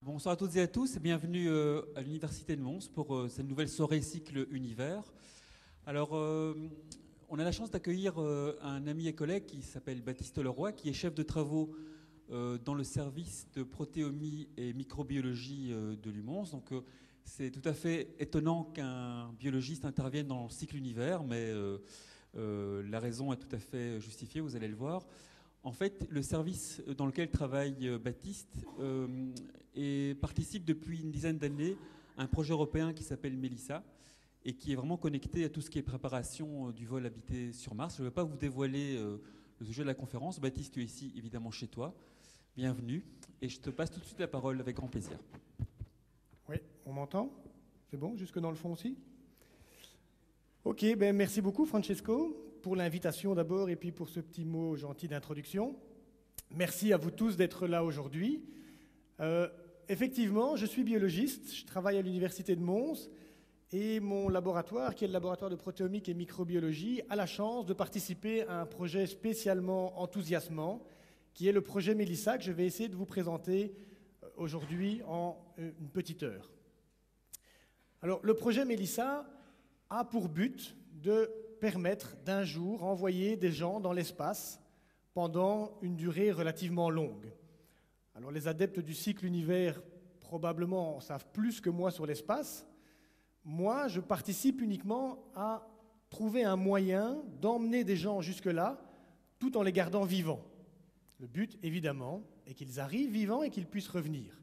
Bonsoir à toutes et à tous et bienvenue à l'Université de Mons pour cette nouvelle soirée cycle Univers. Alors, on a la chance d'accueillir un ami et collègue qui s'appelle Baptiste Leroy, qui est chef de travaux dans le service de protéomie et microbiologie de l'UMONS. Donc, c'est tout à fait étonnant qu'un biologiste intervienne dans le cycle Univers, mais la raison est tout à fait justifiée, vous allez le voir. En fait, le service dans lequel travaille Baptiste participe depuis une dizaine d'années à un projet européen qui s'appelle Melissa et qui est vraiment connecté à tout ce qui est préparation du vol habité sur Mars. Je ne vais pas vous dévoiler le sujet de la conférence. Baptiste, tu es ici évidemment chez toi. Bienvenue. Et je te passe tout de suite la parole avec grand plaisir. Oui, on m'entend? C'est bon, jusque dans le fond aussi? Ok, merci beaucoup Francesco pour l'invitation d'abord et puis pour ce petit mot gentil d'introduction. Merci à vous tous d'être là aujourd'hui. Effectivement, je suis biologiste, je travaille à l'Université de Mons et mon laboratoire, qui est le laboratoire de protéomique et microbiologie, a la chance de participer à un projet spécialement enthousiasmant qui est le projet Melissa que je vais essayer de vous présenter aujourd'hui en une petite heure. Alors, le projet Melissa a pour but de permettre d'un jour envoyer des gens dans l'espace pendant une durée relativement longue. Alors les adeptes du cycle Univers probablement en savent plus que moi sur l'espace. Moi, je participe uniquement à trouver un moyen d'emmener des gens jusque-là tout en les gardant vivants. Le but, évidemment, est qu'ils arrivent vivants et qu'ils puissent revenir.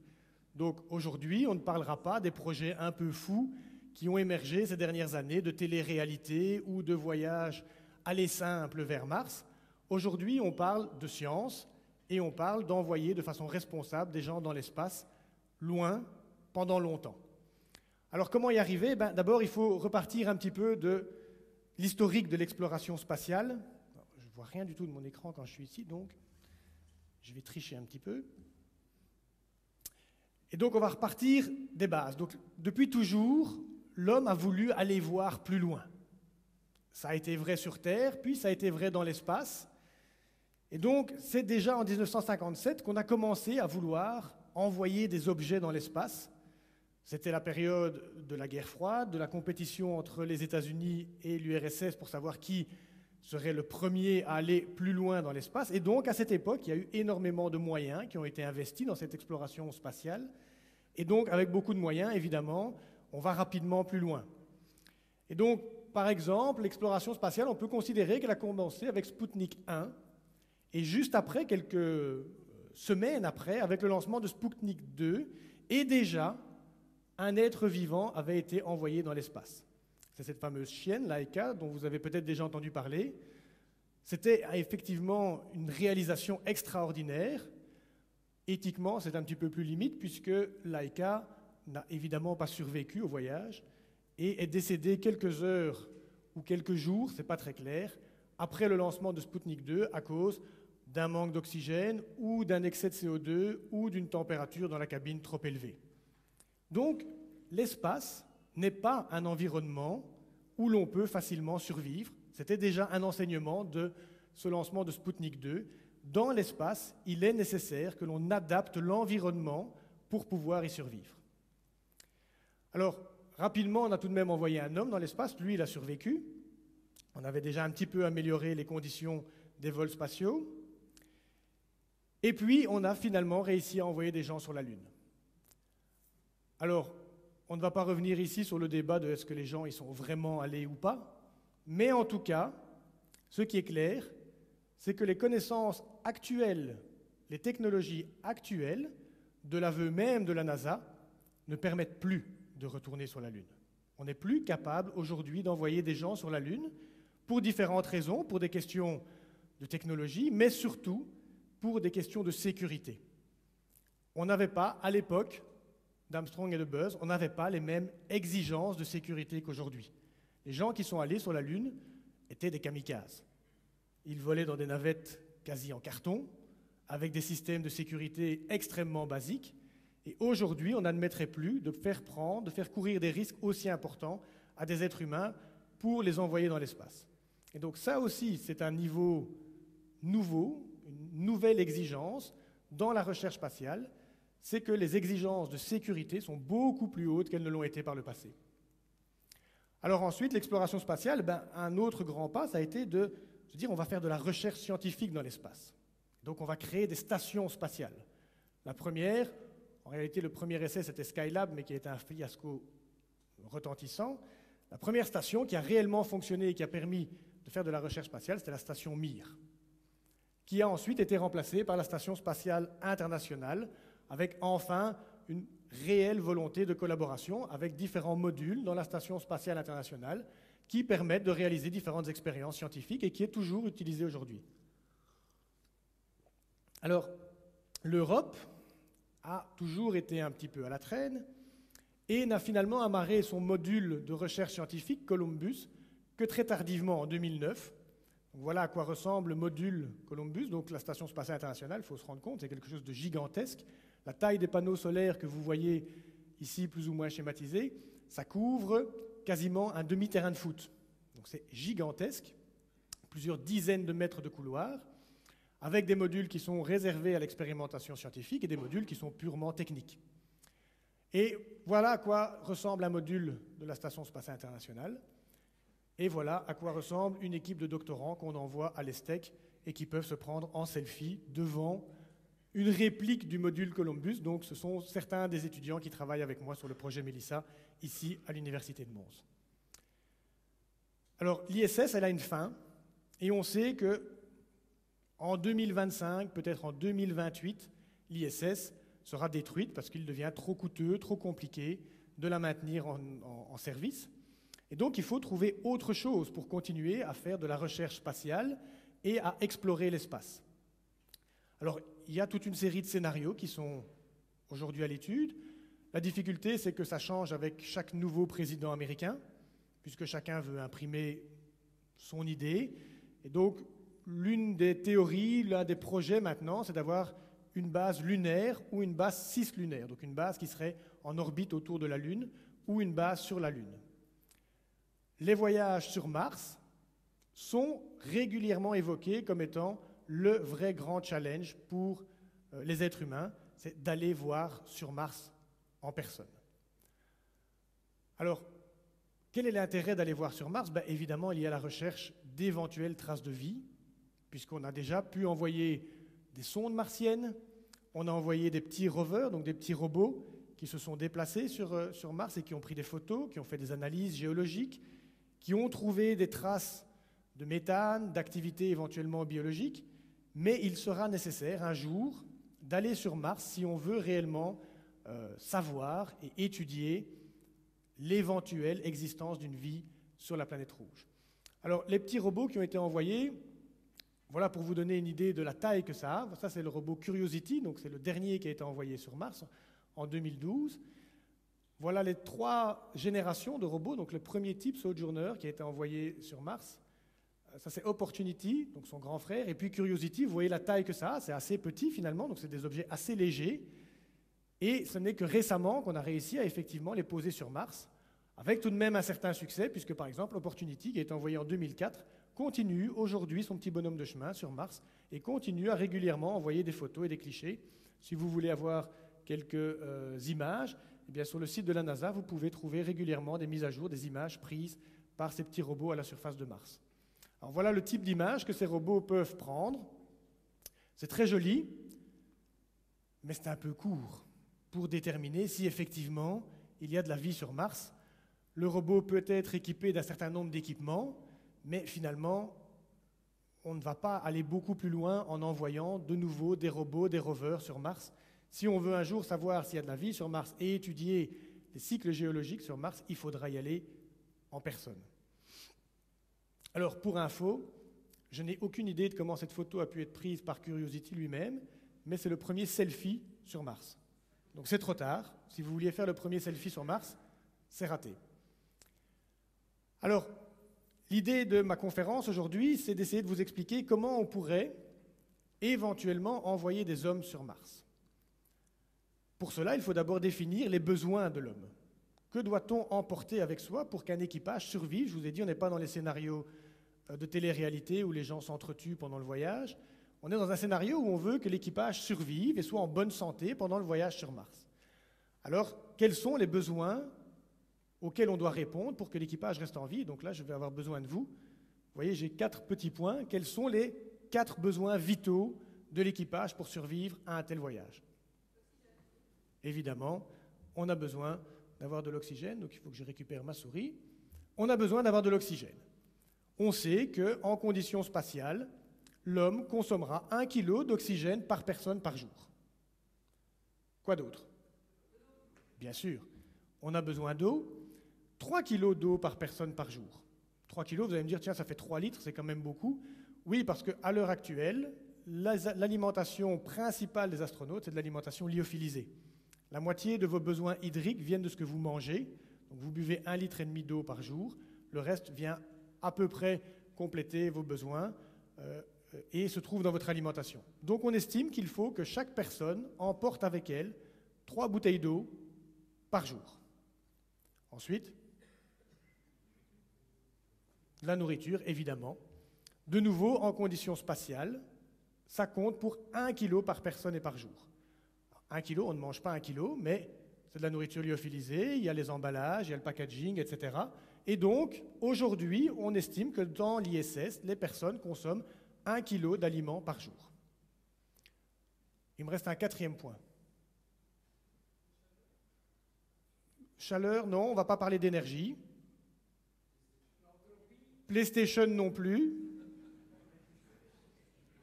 Donc aujourd'hui, on ne parlera pas des projets un peu fous qui ont émergé ces dernières années de télé-réalité ou de voyages aller simple vers Mars. Aujourd'hui, on parle de science et on parle d'envoyer de façon responsable des gens dans l'espace, loin, pendant longtemps. Alors comment y arriver? D'abord, il faut repartir un petit peu de l'historique de l'exploration spatiale. Je ne vois rien du tout de mon écran quand je suis ici, donc je vais tricher un petit peu. Et donc on va repartir des bases. Donc, depuis toujours, l'homme a voulu aller voir plus loin. Ça a été vrai sur Terre, puis ça a été vrai dans l'espace. Et donc, c'est déjà en 1957 qu'on a commencé à vouloir envoyer des objets dans l'espace. C'était la période de la guerre froide, de la compétition entre les États-Unis et l'URSS pour savoir qui serait le premier à aller plus loin dans l'espace. Et donc, à cette époque, il y a eu énormément de moyens qui ont été investis dans cette exploration spatiale. Et donc, avec beaucoup de moyens, évidemment, on va rapidement plus loin. Et donc, par exemple, l'exploration spatiale, on peut considérer qu'elle a commencé avec Sputnik 1, et juste après, quelques semaines après, avec le lancement de Sputnik 2, et déjà, un être vivant avait été envoyé dans l'espace. C'est cette fameuse chienne, Laika, dont vous avez peut-être déjà entendu parler. C'était effectivement une réalisation extraordinaire. Éthiquement, c'est un petit peu plus limite, puisque Laika n'a évidemment pas survécu au voyage et est décédée quelques heures ou quelques jours, c'est pas très clair, après le lancement de Sputnik 2 à cause d'un manque d'oxygène ou d'un excès de CO2 ou d'une température dans la cabine trop élevée. Donc, l'espace n'est pas un environnement où l'on peut facilement survivre. C'était déjà un enseignement de ce lancement de Sputnik 2. Dans l'espace, il est nécessaire que l'on adapte l'environnement pour pouvoir y survivre. Alors, rapidement, on a tout de même envoyé un homme dans l'espace. Lui, il a survécu. On avait déjà un petit peu amélioré les conditions des vols spatiaux. Et puis, on a finalement réussi à envoyer des gens sur la Lune. Alors, on ne va pas revenir ici sur le débat de est-ce que les gens y sont vraiment allés ou pas, mais en tout cas, ce qui est clair, c'est que les connaissances actuelles, les technologies actuelles, de l'aveu même de la NASA, ne permettent plus de retourner sur la Lune. On n'est plus capable aujourd'hui d'envoyer des gens sur la Lune pour différentes raisons, pour des questions de technologie, mais surtout pour des questions de sécurité. On n'avait pas, à l'époque d'Armstrong et de Buzz, on n'avait pas les mêmes exigences de sécurité qu'aujourd'hui. Les gens qui sont allés sur la Lune étaient des kamikazes. Ils volaient dans des navettes quasi en carton, avec des systèmes de sécurité extrêmement basiques. Et aujourd'hui, on n'admettrait plus de faire courir des risques aussi importants à des êtres humains pour les envoyer dans l'espace. Et donc ça aussi, c'est un niveau nouveau, une nouvelle exigence dans la recherche spatiale. c'est que les exigences de sécurité sont beaucoup plus hautes qu'elles ne l'ont été par le passé. Alors ensuite, l'exploration spatiale, un autre grand pas, ça a été de se dire on va faire de la recherche scientifique dans l'espace. Donc on va créer des stations spatiales. La première, en réalité le premier essai c'était Skylab, mais qui a été un fiasco retentissant. La première station qui a réellement fonctionné et qui a permis de faire de la recherche spatiale, c'était la station Mir, qui a ensuite été remplacée par la Station spatiale internationale, avec enfin une réelle volonté de collaboration avec différents modules dans la Station spatiale internationale qui permettent de réaliser différentes expériences scientifiques et qui est toujours utilisée aujourd'hui. Alors, l'Europe a toujours été un petit peu à la traîne et n'a finalement amarré son module de recherche scientifique, Columbus, que très tardivement, en 2009. Donc voilà à quoi ressemble le module Columbus, donc la Station spatiale internationale, il faut se rendre compte, c'est quelque chose de gigantesque. La taille des panneaux solaires que vous voyez ici, plus ou moins schématisés, ça couvre quasiment un demi-terrain de foot. Donc c'est gigantesque, plusieurs dizaines de mètres de couloirs, avec des modules qui sont réservés à l'expérimentation scientifique et des modules qui sont purement techniques. Et voilà à quoi ressemble un module de la Station spatiale internationale. Et voilà à quoi ressemble une équipe de doctorants qu'on envoie à l'ESTEC et qui peuvent se prendre en selfie devant une réplique du module Columbus. Donc ce sont certains des étudiants qui travaillent avec moi sur le projet Mélissa, ici à l'Université de Mons. Alors l'ISS, elle a une fin, et on sait que en 2025, peut-être en 2028, l'ISS sera détruite parce qu'il devient trop coûteux, trop compliqué de la maintenir en service. Et donc, il faut trouver autre chose pour continuer à faire de la recherche spatiale et à explorer l'espace. Alors, il y a toute une série de scénarios qui sont aujourd'hui à l'étude. La difficulté, c'est que ça change avec chaque nouveau président américain, puisque chacun veut imprimer son idée. Et donc, l'une des théories, l'un des projets maintenant, c'est d'avoir une base lunaire ou une base cislunaire, donc une base qui serait en orbite autour de la Lune ou une base sur la Lune. Les voyages sur Mars sont régulièrement évoqués comme étant le vrai grand challenge pour les êtres humains, c'est d'aller voir sur Mars en personne. Alors, quel est l'intérêt d'aller voir sur Mars ? Évidemment, il y a la recherche d'éventuelles traces de vie, puisqu'on a déjà pu envoyer des sondes martiennes, on a envoyé des petits rovers, donc des petits robots, qui se sont déplacés sur Mars et qui ont pris des photos, qui ont fait des analyses géologiques, qui ont trouvé des traces de méthane, d'activités éventuellement biologiques, mais il sera nécessaire un jour d'aller sur Mars si on veut réellement savoir et étudier l'éventuelle existence d'une vie sur la planète rouge. Alors, les petits robots qui ont été envoyés, voilà pour vous donner une idée de la taille que ça a. Ça, c'est le robot Curiosity, donc c'est le dernier qui a été envoyé sur Mars en 2012. Voilà les 3 générations de robots. Donc le premier type, Sojourner, qui a été envoyé sur Mars, ça c'est Opportunity, donc son grand frère, et puis Curiosity, vous voyez la taille que ça a, c'est assez petit finalement, donc c'est des objets assez légers, et ce n'est que récemment qu'on a réussi à effectivement les poser sur Mars, avec tout de même un certain succès, puisque par exemple Opportunity, qui a été envoyé en 2004, continue aujourd'hui son petit bonhomme de chemin sur Mars, et continue à régulièrement envoyer des photos et des clichés. Si vous voulez avoir quelques images, eh bien, sur le site de la NASA, vous pouvez trouver régulièrement des mises à jour, des images prises par ces petits robots à la surface de Mars. Alors voilà le type d'image que ces robots peuvent prendre. C'est très joli, mais c'est un peu court pour déterminer si effectivement il y a de la vie sur Mars. Le robot peut être équipé d'un certain nombre d'équipements, mais finalement, on ne va pas aller beaucoup plus loin en envoyant de nouveau des robots, des rovers sur Mars. Si on veut un jour savoir s'il y a de la vie sur Mars et étudier les cycles géologiques sur Mars, il faudra y aller en personne. Alors, pour info, je n'ai aucune idée de comment cette photo a pu être prise par Curiosity lui-même, mais c'est le premier selfie sur Mars. Donc c'est trop tard. Si vous vouliez faire le premier selfie sur Mars, c'est raté. Alors, l'idée de ma conférence aujourd'hui, c'est d'essayer de vous expliquer comment on pourrait éventuellement envoyer des hommes sur Mars. Pour cela, il faut d'abord définir les besoins de l'homme. Que doit-on emporter avec soi pour qu'un équipage survive ? Je vous ai dit, on n'est pas dans les scénarios de télé-réalité où les gens s'entretuent pendant le voyage. On est dans un scénario où on veut que l'équipage survive et soit en bonne santé pendant le voyage sur Mars. Alors, quels sont les besoins auxquels on doit répondre pour que l'équipage reste en vie? Donc là, je vais avoir besoin de vous. Vous voyez, j'ai 4 petits points. Quels sont les 4 besoins vitaux de l'équipage pour survivre à un tel voyage? Évidemment, on a besoin d'avoir de l'oxygène, donc il faut que je récupère ma souris. On a besoin d'avoir de l'oxygène. On sait qu'en conditions spatiales, l'homme consommera 1 kg d'oxygène par personne par jour. Quoi d'autre? Bien sûr, on a besoin d'eau, 3 kg d'eau par personne par jour. 3 kg, vous allez me dire, tiens, ça fait 3 litres, c'est quand même beaucoup. Oui, parce qu'à l'heure actuelle, l'alimentation principale des astronautes, c'est de l'alimentation lyophilisée. La moitié de vos besoins hydriques viennent de ce que vous mangez. Donc vous buvez 1,5 litre d'eau par jour. Le reste vient à peu près compléter vos besoins et se trouve dans votre alimentation. Donc on estime qu'il faut que chaque personne emporte avec elle 3 bouteilles d'eau par jour. Ensuite, la nourriture, évidemment. De nouveau, en conditions spatiales, ça compte pour 1 kg par personne et par jour. 1 kg, on ne mange pas 1 kg, mais c'est de la nourriture lyophilisée, il y a les emballages, il y a le packaging, etc. Et donc, aujourd'hui, on estime que dans l'ISS, les personnes consomment 1 kg d'aliments par jour. Il me reste un 4e point. Chaleur, non, on ne va pas parler d'énergie. PlayStation non plus.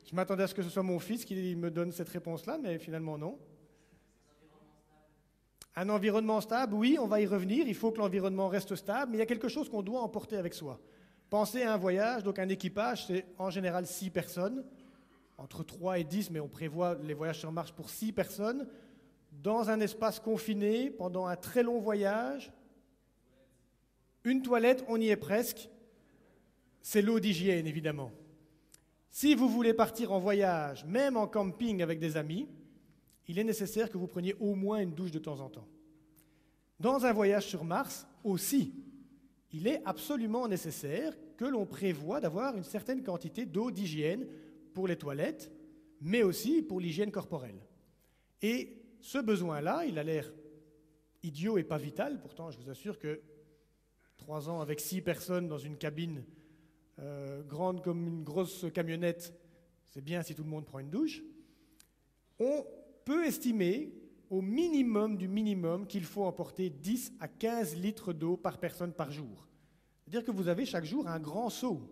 Je m'attendais à ce que ce soit mon fils qui me donne cette réponse-là, mais finalement non. Un environnement stable, oui, on va y revenir, il faut que l'environnement reste stable, mais il y a quelque chose qu'on doit emporter avec soi. Pensez à un voyage, donc un équipage, c'est en général 6 personnes, entre 3 et 10, mais on prévoit les voyages sur Mars pour 6 personnes, dans un espace confiné, pendant un très long voyage. Une toilette, on y est presque. C'est l'eau d'hygiène, évidemment. Si vous voulez partir en voyage, même en camping avec des amis, il est nécessaire que vous preniez au moins une douche de temps en temps. Dans un voyage sur Mars aussi, il est absolument nécessaire que l'on prévoie d'avoir une certaine quantité d'eau d'hygiène pour les toilettes, mais aussi pour l'hygiène corporelle. Et ce besoin-là, il a l'air idiot et pas vital, pourtant je vous assure que 3 ans avec 6 personnes dans une cabine grande comme une grosse camionnette, c'est bien si tout le monde prend une douche. On peut estimer au minimum du minimum qu'il faut emporter 10 à 15 litres d'eau par personne par jour. C'est-à-dire que vous avez chaque jour un grand seau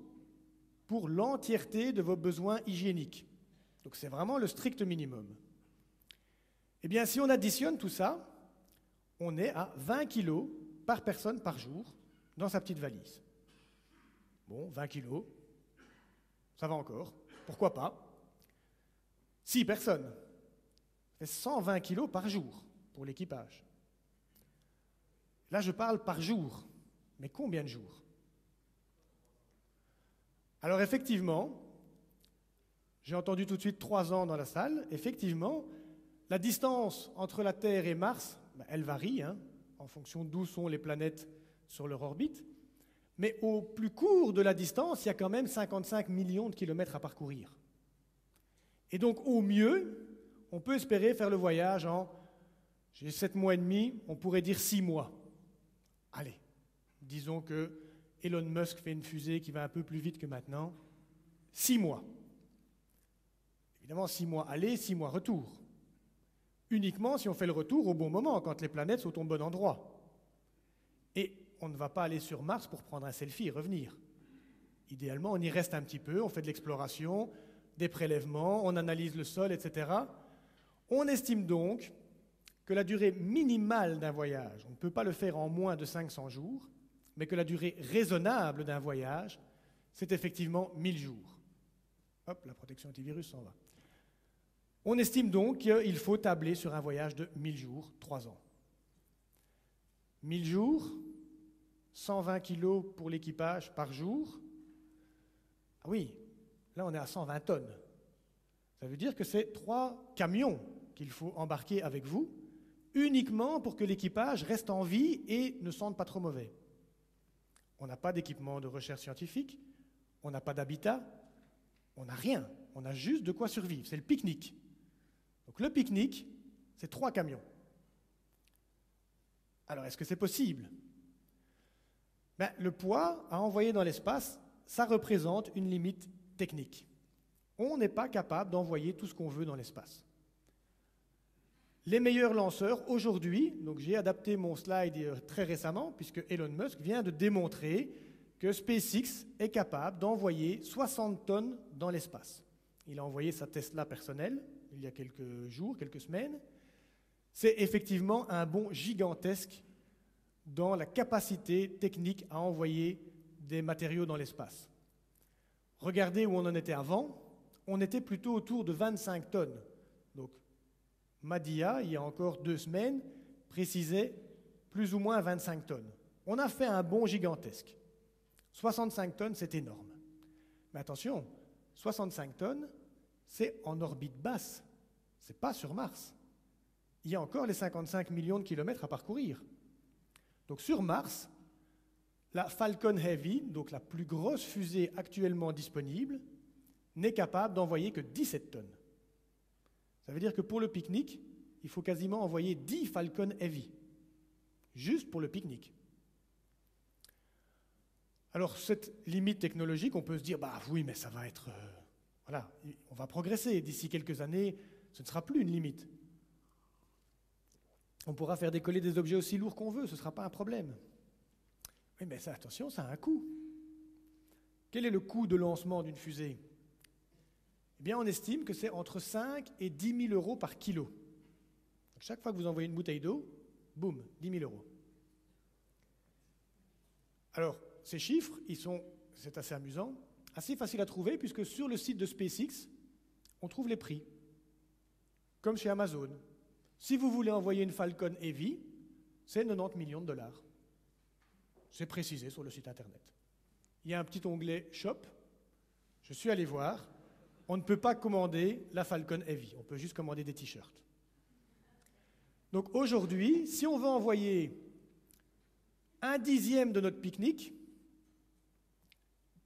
pour l'entièreté de vos besoins hygiéniques. Donc c'est vraiment le strict minimum. Eh bien, si on additionne tout ça, on est à 20 kilos par personne par jour dans sa petite valise. Bon, 20 kilos, ça va encore, pourquoi pas. 6 personnes, c'est 120 kilos par jour pour l'équipage. Là, je parle par jour, mais combien de jours? Alors effectivement, j'ai entendu tout de suite 3 ans dans la salle, effectivement, la distance entre la Terre et Mars, elle varie, en fonction d'où sont les planètes sur leur orbite. Mais au plus court de la distance, il y a quand même 55 millions de kilomètres à parcourir. Et donc, au mieux, on peut espérer faire le voyage j'ai 7 mois et demi, on pourrait dire 6 mois. Allez, disons que Elon Musk fait une fusée qui va un peu plus vite que maintenant. 6 mois. Évidemment, 6 mois aller, 6 mois retour. Uniquement si on fait le retour au bon moment, quand les planètes sont au bon endroit. Et on ne va pas aller sur Mars pour prendre un selfie et revenir. Idéalement, on y reste un petit peu, on fait de l'exploration, des prélèvements, on analyse le sol, etc. On estime donc que la durée minimale d'un voyage, on ne peut pas le faire en moins de 500 jours, mais que la durée raisonnable d'un voyage, c'est effectivement 1000 jours. Hop, la protection antivirus s'en va. On estime donc qu'il faut tabler sur un voyage de 1000 jours, 3 ans. 1000 jours, 120 kilos pour l'équipage par jour. Ah oui, là on est à 120 tonnes. Ça veut dire que c'est 3 camions qu'il faut embarquer avec vous, uniquement pour que l'équipage reste en vie et ne sente pas trop mauvais. On n'a pas d'équipement de recherche scientifique, on n'a pas d'habitat, on n'a rien. on a juste de quoi survivre. C'est le pique-nique. Donc le pique-nique, c'est 3 camions. Alors, est-ce que c'est possible? Le poids à envoyer dans l'espace, ça représente une limite technique. On n'est pas capable d'envoyer tout ce qu'on veut dans l'espace. Les meilleurs lanceurs aujourd'hui, donc j'ai adapté mon slide très récemment, puisque Elon Musk vient de démontrer que SpaceX est capable d'envoyer 60 tonnes dans l'espace. Il a envoyé sa Tesla personnelle il y a quelques jours, quelques semaines. C'est effectivement un bond gigantesque dans la capacité technique à envoyer des matériaux dans l'espace. Regardez où on en était avant, on était plutôt autour de 25 tonnes. Donc, Madia, il y a encore 2 semaines, précisait plus ou moins 25 tonnes. On a fait un bond gigantesque. 65 tonnes, c'est énorme. Mais attention, 65 tonnes, c'est en orbite basse, c'est pas sur Mars. Il y a encore les 55 millions de kilomètres à parcourir. Donc sur Mars, la Falcon Heavy, donc la plus grosse fusée actuellement disponible, n'est capable d'envoyer que 17 tonnes. Ça veut dire que pour le pique-nique, il faut quasiment envoyer 10 Falcon Heavy, juste pour le pique-nique. Alors cette limite technologique, on peut se dire, oui, mais ça va être... voilà, on va progresser. D'ici quelques années, ce ne sera plus une limite. On pourra faire décoller des objets aussi lourds qu'on veut, ce ne sera pas un problème. Oui, mais ça, attention, ça a un coût. Quel est le coût de lancement d'une fusée? Eh bien, on estime que c'est entre 5 et 10 000 euros par kilo. Donc, chaque fois que vous envoyez une bouteille d'eau, boum, 10 000 euros. Alors, ces chiffres, c'est assez amusant, assez facile à trouver, puisque sur le site de SpaceX, on trouve les prix, comme chez Amazon. Si vous voulez envoyer une Falcon Heavy, c'est 90 millions de dollars. C'est précisé sur le site internet. Il y a un petit onglet Shop. Je suis allé voir. On ne peut pas commander la Falcon Heavy. On peut juste commander des t-shirts. Donc aujourd'hui, si on veut envoyer 1/10 de notre pique-nique,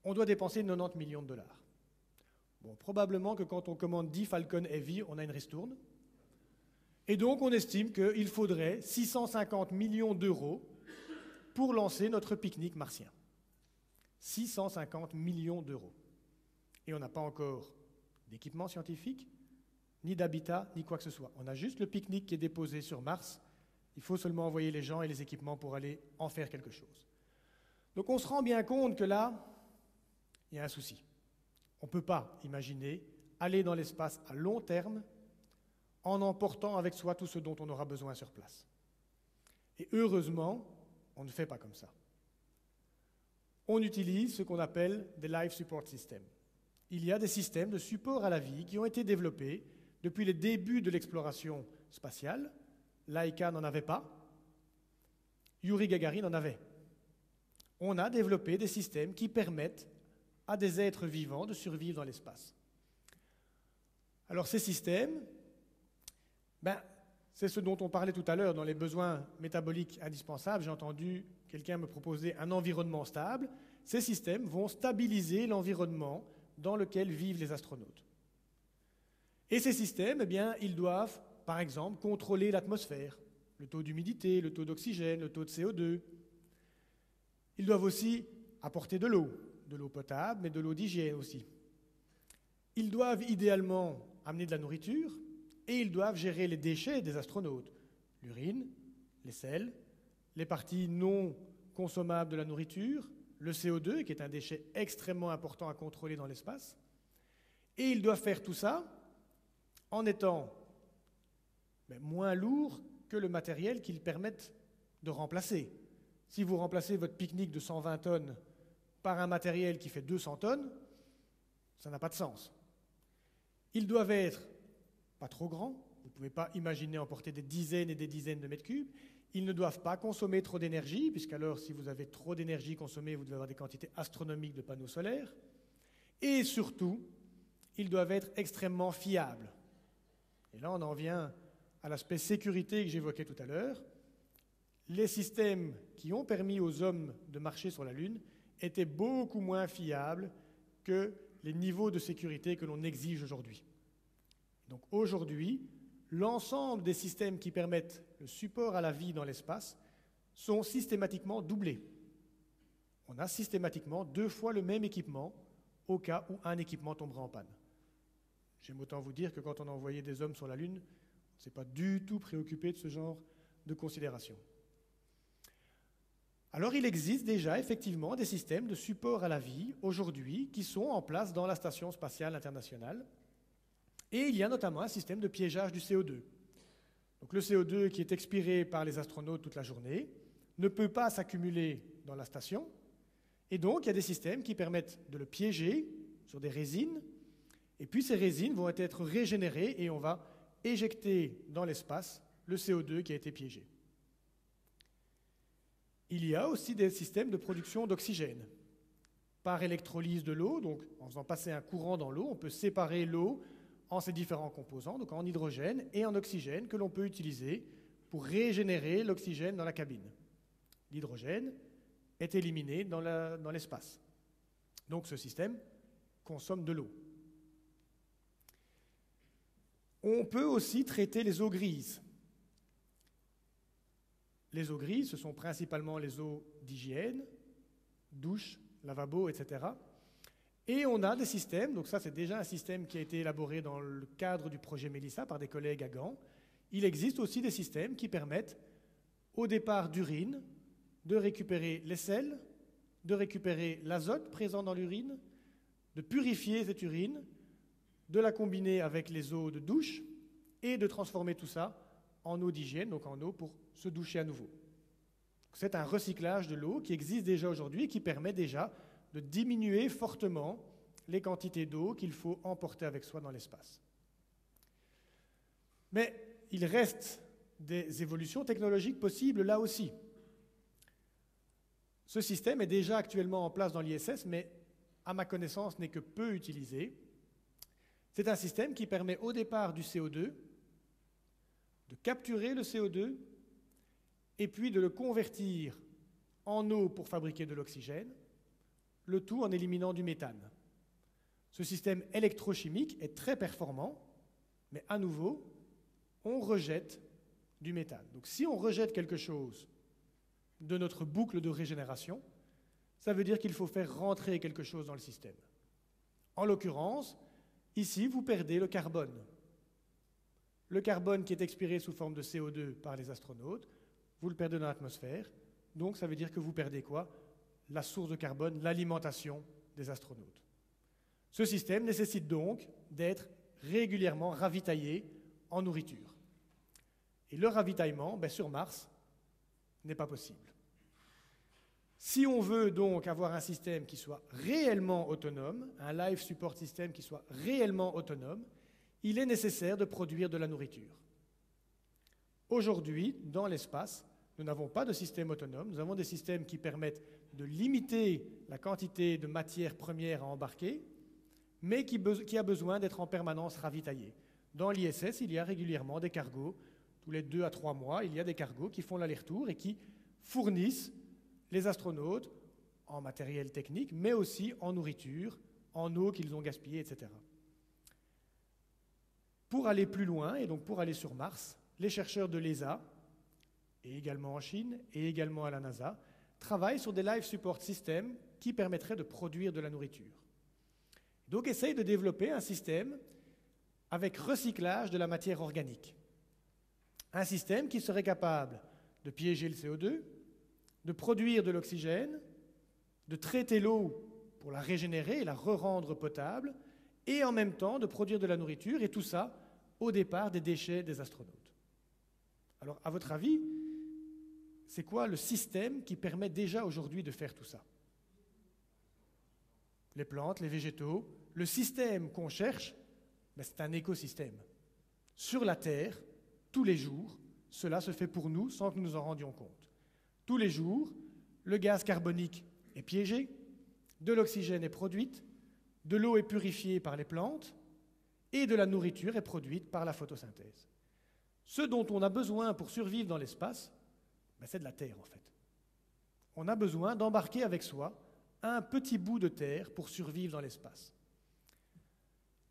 on doit dépenser 90 millions de dollars. Bon, probablement que quand on commande 10 Falcon Heavy, on a une ristourne. Et donc, on estime qu'il faudrait 650 millions d'euros pour lancer notre pique-nique martien. 650 millions d'euros. Et on n'a pas encore d'équipement scientifique, ni d'habitat, ni quoi que ce soit. On a juste le pique-nique qui est déposé sur Mars. Il faut seulement envoyer les gens et les équipements pour aller en faire quelque chose. Donc, on se rend bien compte que là, il y a un souci. On ne peut pas imaginer aller dans l'espace à long terme en emportant avec soi tout ce dont on aura besoin sur place. Et heureusement, on ne fait pas comme ça. On utilise ce qu'on appelle des Life Support Systems. Il y a des systèmes de support à la vie qui ont été développés depuis les débuts de l'exploration spatiale. Laika n'en avait pas. Yuri Gagarin en avait. On a développé des systèmes qui permettent à des êtres vivants de survivre dans l'espace. Alors ces systèmes, c'est ce dont on parlait tout à l'heure dans les besoins métaboliques indispensables. J'ai entendu quelqu'un me proposer un environnement stable. Ces systèmes vont stabiliser l'environnement dans lequel vivent les astronautes. Et ces systèmes, ils doivent, par exemple, contrôler l'atmosphère, le taux d'humidité, le taux d'oxygène, le taux de CO2. Ils doivent aussi apporter de l'eau potable, mais de l'eau d'hygiène aussi. Ils doivent idéalement amener de la nourriture, et ils doivent gérer les déchets des astronautes, l'urine, les selles, les parties non consommables de la nourriture, le CO2, qui est un déchet extrêmement important à contrôler dans l'espace. Et ils doivent faire tout ça en étant moins lourds que le matériel qu'ils permettent de remplacer. Si vous remplacez votre pique-nique de 120 tonnes par un matériel qui fait 200 tonnes, ça n'a pas de sens. Ils doivent être pas trop grands, vous ne pouvez pas imaginer emporter des dizaines et des dizaines de mètres cubes. Ils ne doivent pas consommer trop d'énergie, puisqu'alors si vous avez trop d'énergie consommée, vous devez avoir des quantités astronomiques de panneaux solaires. Et surtout, ils doivent être extrêmement fiables. Et là, on en vient à l'aspect sécurité que j'évoquais tout à l'heure. Les systèmes qui ont permis aux hommes de marcher sur la Lune étaient beaucoup moins fiables que les niveaux de sécurité que l'on exige aujourd'hui. Donc aujourd'hui, l'ensemble des systèmes qui permettent le support à la vie dans l'espace sont systématiquement doublés. On a systématiquement 2 fois le même équipement au cas où un équipement tomberait en panne. J'aime autant vous dire que quand on a envoyé des hommes sur la Lune, on ne s'est pas du tout préoccupé de ce genre de considération. Alors il existe déjà effectivement des systèmes de support à la vie aujourd'hui qui sont en place dans la Station spatiale internationale. Et il y a notamment un système de piégeage du CO2. Donc le CO2 qui est expiré par les astronautes toute la journée ne peut pas s'accumuler dans la station. Et donc il y a des systèmes qui permettent de le piéger sur des résines. Et puis ces résines vont être régénérées et on va éjecter dans l'espace le CO2 qui a été piégé. Il y a aussi des systèmes de production d'oxygène. Par électrolyse de l'eau, donc en faisant passer un courant dans l'eau, on peut séparer l'eau en ses différents composants, donc en hydrogène et en oxygène, que l'on peut utiliser pour régénérer l'oxygène dans la cabine. L'hydrogène est éliminé dans l'espace. Donc ce système consomme de l'eau. On peut aussi traiter les eaux grises. Les eaux grises, ce sont principalement les eaux d'hygiène, douche, lavabo, etc. Et on a des systèmes, donc ça c'est déjà un système qui a été élaboré dans le cadre du projet Mélissa par des collègues à Gand. Il existe aussi des systèmes qui permettent, au départ d'urine, de récupérer les sels, de récupérer l'azote présent dans l'urine, de purifier cette urine, de la combiner avec les eaux de douche et de transformer tout ça en eau d'hygiène, donc en eau pour se doucher à nouveau. C'est un recyclage de l'eau qui existe déjà aujourd'hui et qui permet déjà de diminuer fortement les quantités d'eau qu'il faut emporter avec soi dans l'espace. Mais il reste des évolutions technologiques possibles là aussi. Ce système est déjà actuellement en place dans l'ISS, mais à ma connaissance n'est que peu utilisé. C'est un système qui permet au départ du CO2 de capturer le CO2 et puis de le convertir en eau pour fabriquer de l'oxygène, le tout en éliminant du méthane. Ce système électrochimique est très performant, mais à nouveau, on rejette du méthane. Donc si on rejette quelque chose de notre boucle de régénération, ça veut dire qu'il faut faire rentrer quelque chose dans le système. En l'occurrence, ici, vous perdez le carbone. Le carbone qui est expiré sous forme de CO2 par les astronautes, vous le perdez dans l'atmosphère, donc ça veut dire que vous perdez quoi? La source de carbone, l'alimentation des astronautes. Ce système nécessite donc d'être régulièrement ravitaillé en nourriture. Et le ravitaillement, sur Mars, n'est pas possible. Si on veut donc avoir un système qui soit réellement autonome, un life support system qui soit réellement autonome, il est nécessaire de produire de la nourriture. Aujourd'hui, dans l'espace, nous n'avons pas de système autonome, nous avons des systèmes qui permettent de limiter la quantité de matières premières à embarquer, mais qui a besoin d'être en permanence ravitaillé. Dans l'ISS, il y a régulièrement des cargos, tous les 2 à 3 mois, il y a des cargos qui font l'aller-retour et qui fournissent les astronautes en matériel technique, mais aussi en nourriture, en eau qu'ils ont gaspillée, etc. Pour aller plus loin, et donc pour aller sur Mars, les chercheurs de l'ESA, et également en Chine, et également à la NASA, travaillent sur des life support systems qui permettraient de produire de la nourriture. Donc essayent de développer un système avec recyclage de la matière organique. Un système qui serait capable de piéger le CO2, de produire de l'oxygène, de traiter l'eau pour la régénérer et la re-rendre potable, et en même temps de produire de la nourriture, et tout ça au départ des déchets des astronautes. Alors, à votre avis, c'est quoi le système qui permet déjà aujourd'hui de faire tout ça? Les plantes, les végétaux, le système qu'on cherche, c'est un écosystème. Sur la Terre, tous les jours, cela se fait pour nous sans que nous nous en rendions compte. Tous les jours, le gaz carbonique est piégé, de l'oxygène est produite, de l'eau est purifiée par les plantes et de la nourriture est produite par la photosynthèse. Ce dont on a besoin pour survivre dans l'espace, c'est de la terre en fait. On a besoin d'embarquer avec soi un petit bout de terre pour survivre dans l'espace.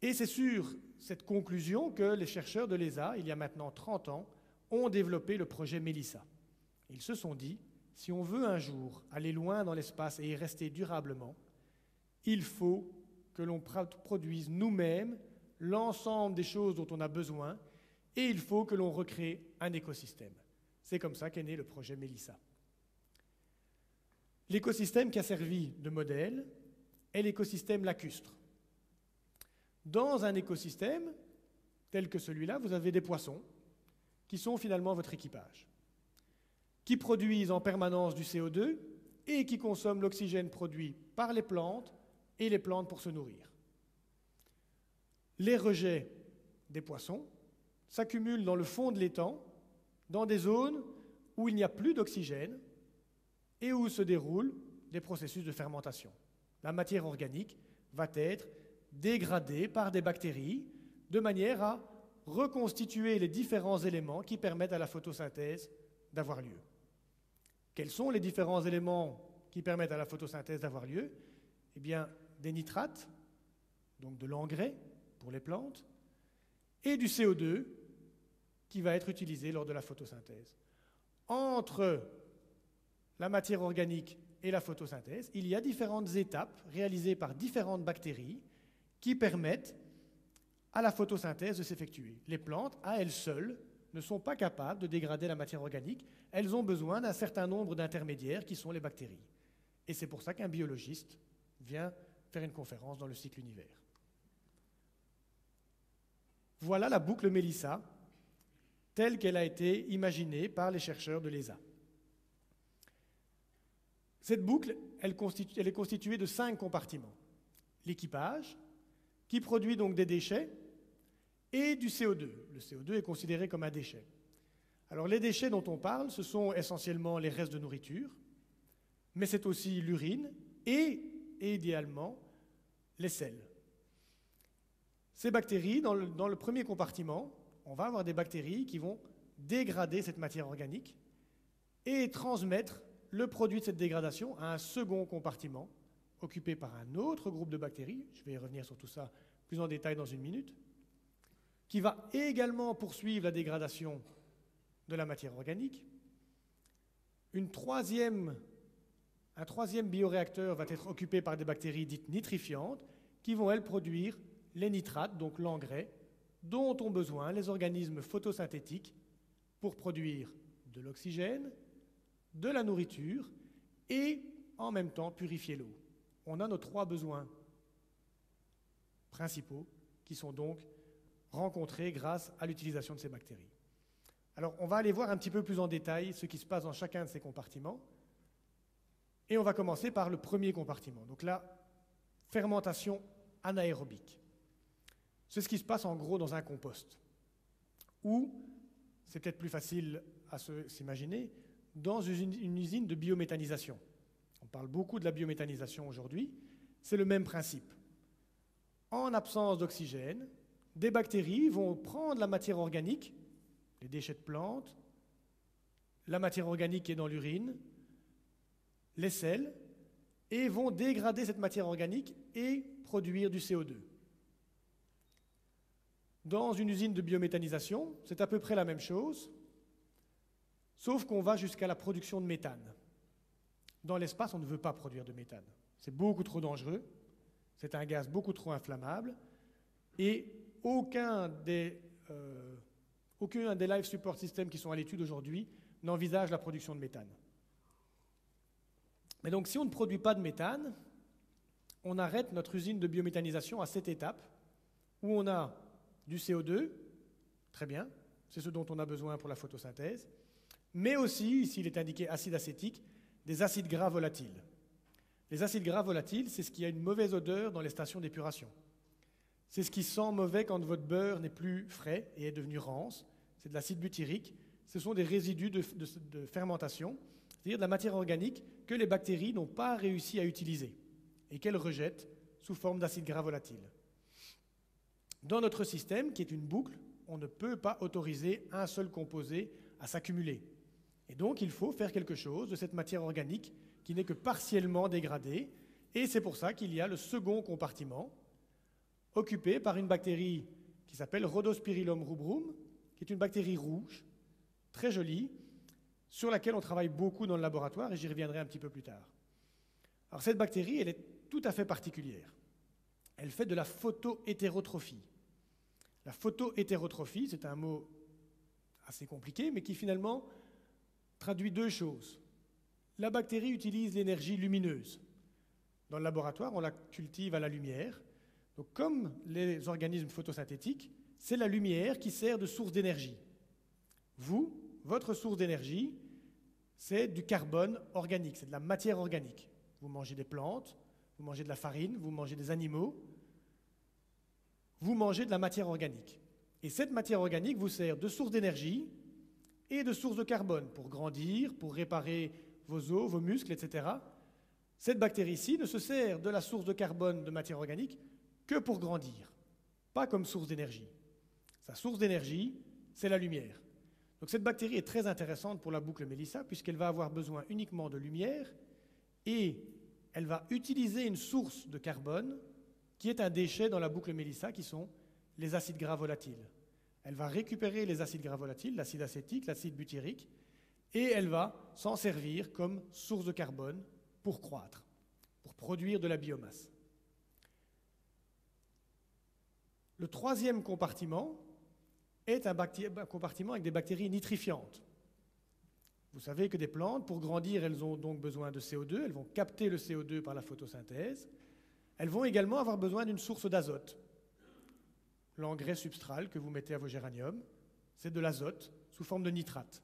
Et c'est sur cette conclusion que les chercheurs de l'ESA, il y a maintenant 30 ans, ont développé le projet Mélissa. Ils se sont dit, si on veut un jour aller loin dans l'espace et y rester durablement, il faut que l'on produise nous-mêmes l'ensemble des choses dont on a besoin et il faut que l'on recrée un écosystème. C'est comme ça qu'est né le projet Mélissa. L'écosystème qui a servi de modèle est l'écosystème lacustre. Dans un écosystème tel que celui-là, vous avez des poissons qui sont finalement votre équipage, qui produisent en permanence du CO2 et qui consomment l'oxygène produit par les plantes et les plantes pour se nourrir. Les rejets des poissons s'accumulent dans le fond de l'étang, dans des zones où il n'y a plus d'oxygène et où se déroulent des processus de fermentation. La matière organique va être dégradée par des bactéries de manière à reconstituer les différents éléments qui permettent à la photosynthèse d'avoir lieu. Quels sont les différents éléments qui permettent à la photosynthèse d'avoir lieu? Eh bien, des nitrates, donc de l'engrais pour les plantes, et du CO2 qui va être utilisé lors de la photosynthèse. Entre la matière organique et la photosynthèse, il y a différentes étapes réalisées par différentes bactéries qui permettent à la photosynthèse de s'effectuer. Les plantes, à elles seules, ne sont pas capables de dégrader la matière organique. Elles ont besoin d'un certain nombre d'intermédiaires qui sont les bactéries. Et c'est pour ça qu'un biologiste vient faire une conférence dans le cycle univers. Voilà la boucle Mélissa, telle qu'elle a été imaginée par les chercheurs de l'ESA. Cette boucle, elle est constituée de 5 compartiments. L'équipage, qui produit donc des déchets, et du CO2. Le CO2 est considéré comme un déchet. Alors les déchets dont on parle, ce sont essentiellement les restes de nourriture, mais c'est aussi l'urine et idéalement les sels. Ces bactéries, dans le premier compartiment, on va avoir des bactéries qui vont dégrader cette matière organique et transmettre le produit de cette dégradation à un second compartiment occupé par un autre groupe de bactéries, je vais y revenir sur tout ça plus en détail dans une minute, qui va également poursuivre la dégradation de la matière organique. Un troisième bioréacteur va être occupé par des bactéries dites nitrifiantes qui vont, elles, produire les nitrates, donc l'engrais, dont ont besoin les organismes photosynthétiques pour produire de l'oxygène, de la nourriture et en même temps purifier l'eau. On a nos 3 besoins principaux qui sont donc rencontrés grâce à l'utilisation de ces bactéries. Alors, on va aller voir un petit peu plus en détail ce qui se passe dans chacun de ces compartiments. Et on va commencer par le premier compartiment, donc la fermentation anaérobique. C'est ce qui se passe en gros dans un compost, ou, c'est peut-être plus facile à s'imaginer, dans une usine de biométhanisation. On parle beaucoup de la biométhanisation aujourd'hui, c'est le même principe. En absence d'oxygène, des bactéries vont prendre la matière organique, les déchets de plantes, la matière organique qui est dans l'urine, les sels, et vont dégrader cette matière organique et produire du CO2. Dans une usine de biométhanisation, c'est à peu près la même chose, sauf qu'on va jusqu'à la production de méthane. Dans l'espace, on ne veut pas produire de méthane. C'est beaucoup trop dangereux, c'est un gaz beaucoup trop inflammable, et aucun des life support systems qui sont à l'étude aujourd'hui n'envisage la production de méthane. Mais donc, si on ne produit pas de méthane, on arrête notre usine de biométhanisation à cette étape, où on a du CO2, très bien, c'est ce dont on a besoin pour la photosynthèse, mais aussi, ici il est indiqué acide acétique, des acides gras volatiles. Les acides gras volatiles, c'est ce qui a une mauvaise odeur dans les stations d'épuration. C'est ce qui sent mauvais quand votre beurre n'est plus frais et est devenu rance. C'est de l'acide butyrique. Ce sont des résidus de fermentation, c'est-à-dire de la matière organique que les bactéries n'ont pas réussi à utiliser et qu'elles rejettent sous forme d'acide gras volatile. Dans notre système, qui est une boucle, on ne peut pas autoriser un seul composé à s'accumuler. Et donc, il faut faire quelque chose de cette matière organique qui n'est que partiellement dégradée. Et c'est pour ça qu'il y a le second compartiment, occupée par une bactérie qui s'appelle Rhodospirillum rubrum, qui est une bactérie rouge, très jolie, sur laquelle on travaille beaucoup dans le laboratoire, et j'y reviendrai un petit peu plus tard. Alors cette bactérie, elle est tout à fait particulière. Elle fait de la photohétérotrophie. La photohétérotrophie, c'est un mot assez compliqué, mais qui finalement traduit deux choses. La bactérie utilise l'énergie lumineuse. Dans le laboratoire, on la cultive à la lumière. Donc, comme les organismes photosynthétiques, c'est la lumière qui sert de source d'énergie. Vous, votre source d'énergie, c'est du carbone organique, c'est de la matière organique. Vous mangez des plantes, vous mangez de la farine, vous mangez des animaux, vous mangez de la matière organique. Et cette matière organique vous sert de source d'énergie et de source de carbone pour grandir, pour réparer vos os, vos muscles, etc. Cette bactérie-ci ne se sert de la source de carbone de matière organique que pour grandir, pas comme source d'énergie. Sa source d'énergie, c'est la lumière. Donc cette bactérie est très intéressante pour la boucle Mélissa puisqu'elle va avoir besoin uniquement de lumière et elle va utiliser une source de carbone qui est un déchet dans la boucle Mélissa qui sont les acides gras volatiles. Elle va récupérer les acides gras volatiles, l'acide acétique, l'acide butyrique, et elle va s'en servir comme source de carbone pour croître, pour produire de la biomasse. Le troisième compartiment est un compartiment avec des bactéries nitrifiantes. Vous savez que des plantes, pour grandir, elles ont donc besoin de CO2, elles vont capter le CO2 par la photosynthèse. Elles vont également avoir besoin d'une source d'azote. L'engrais substral que vous mettez à vos géraniums, c'est de l'azote sous forme de nitrate.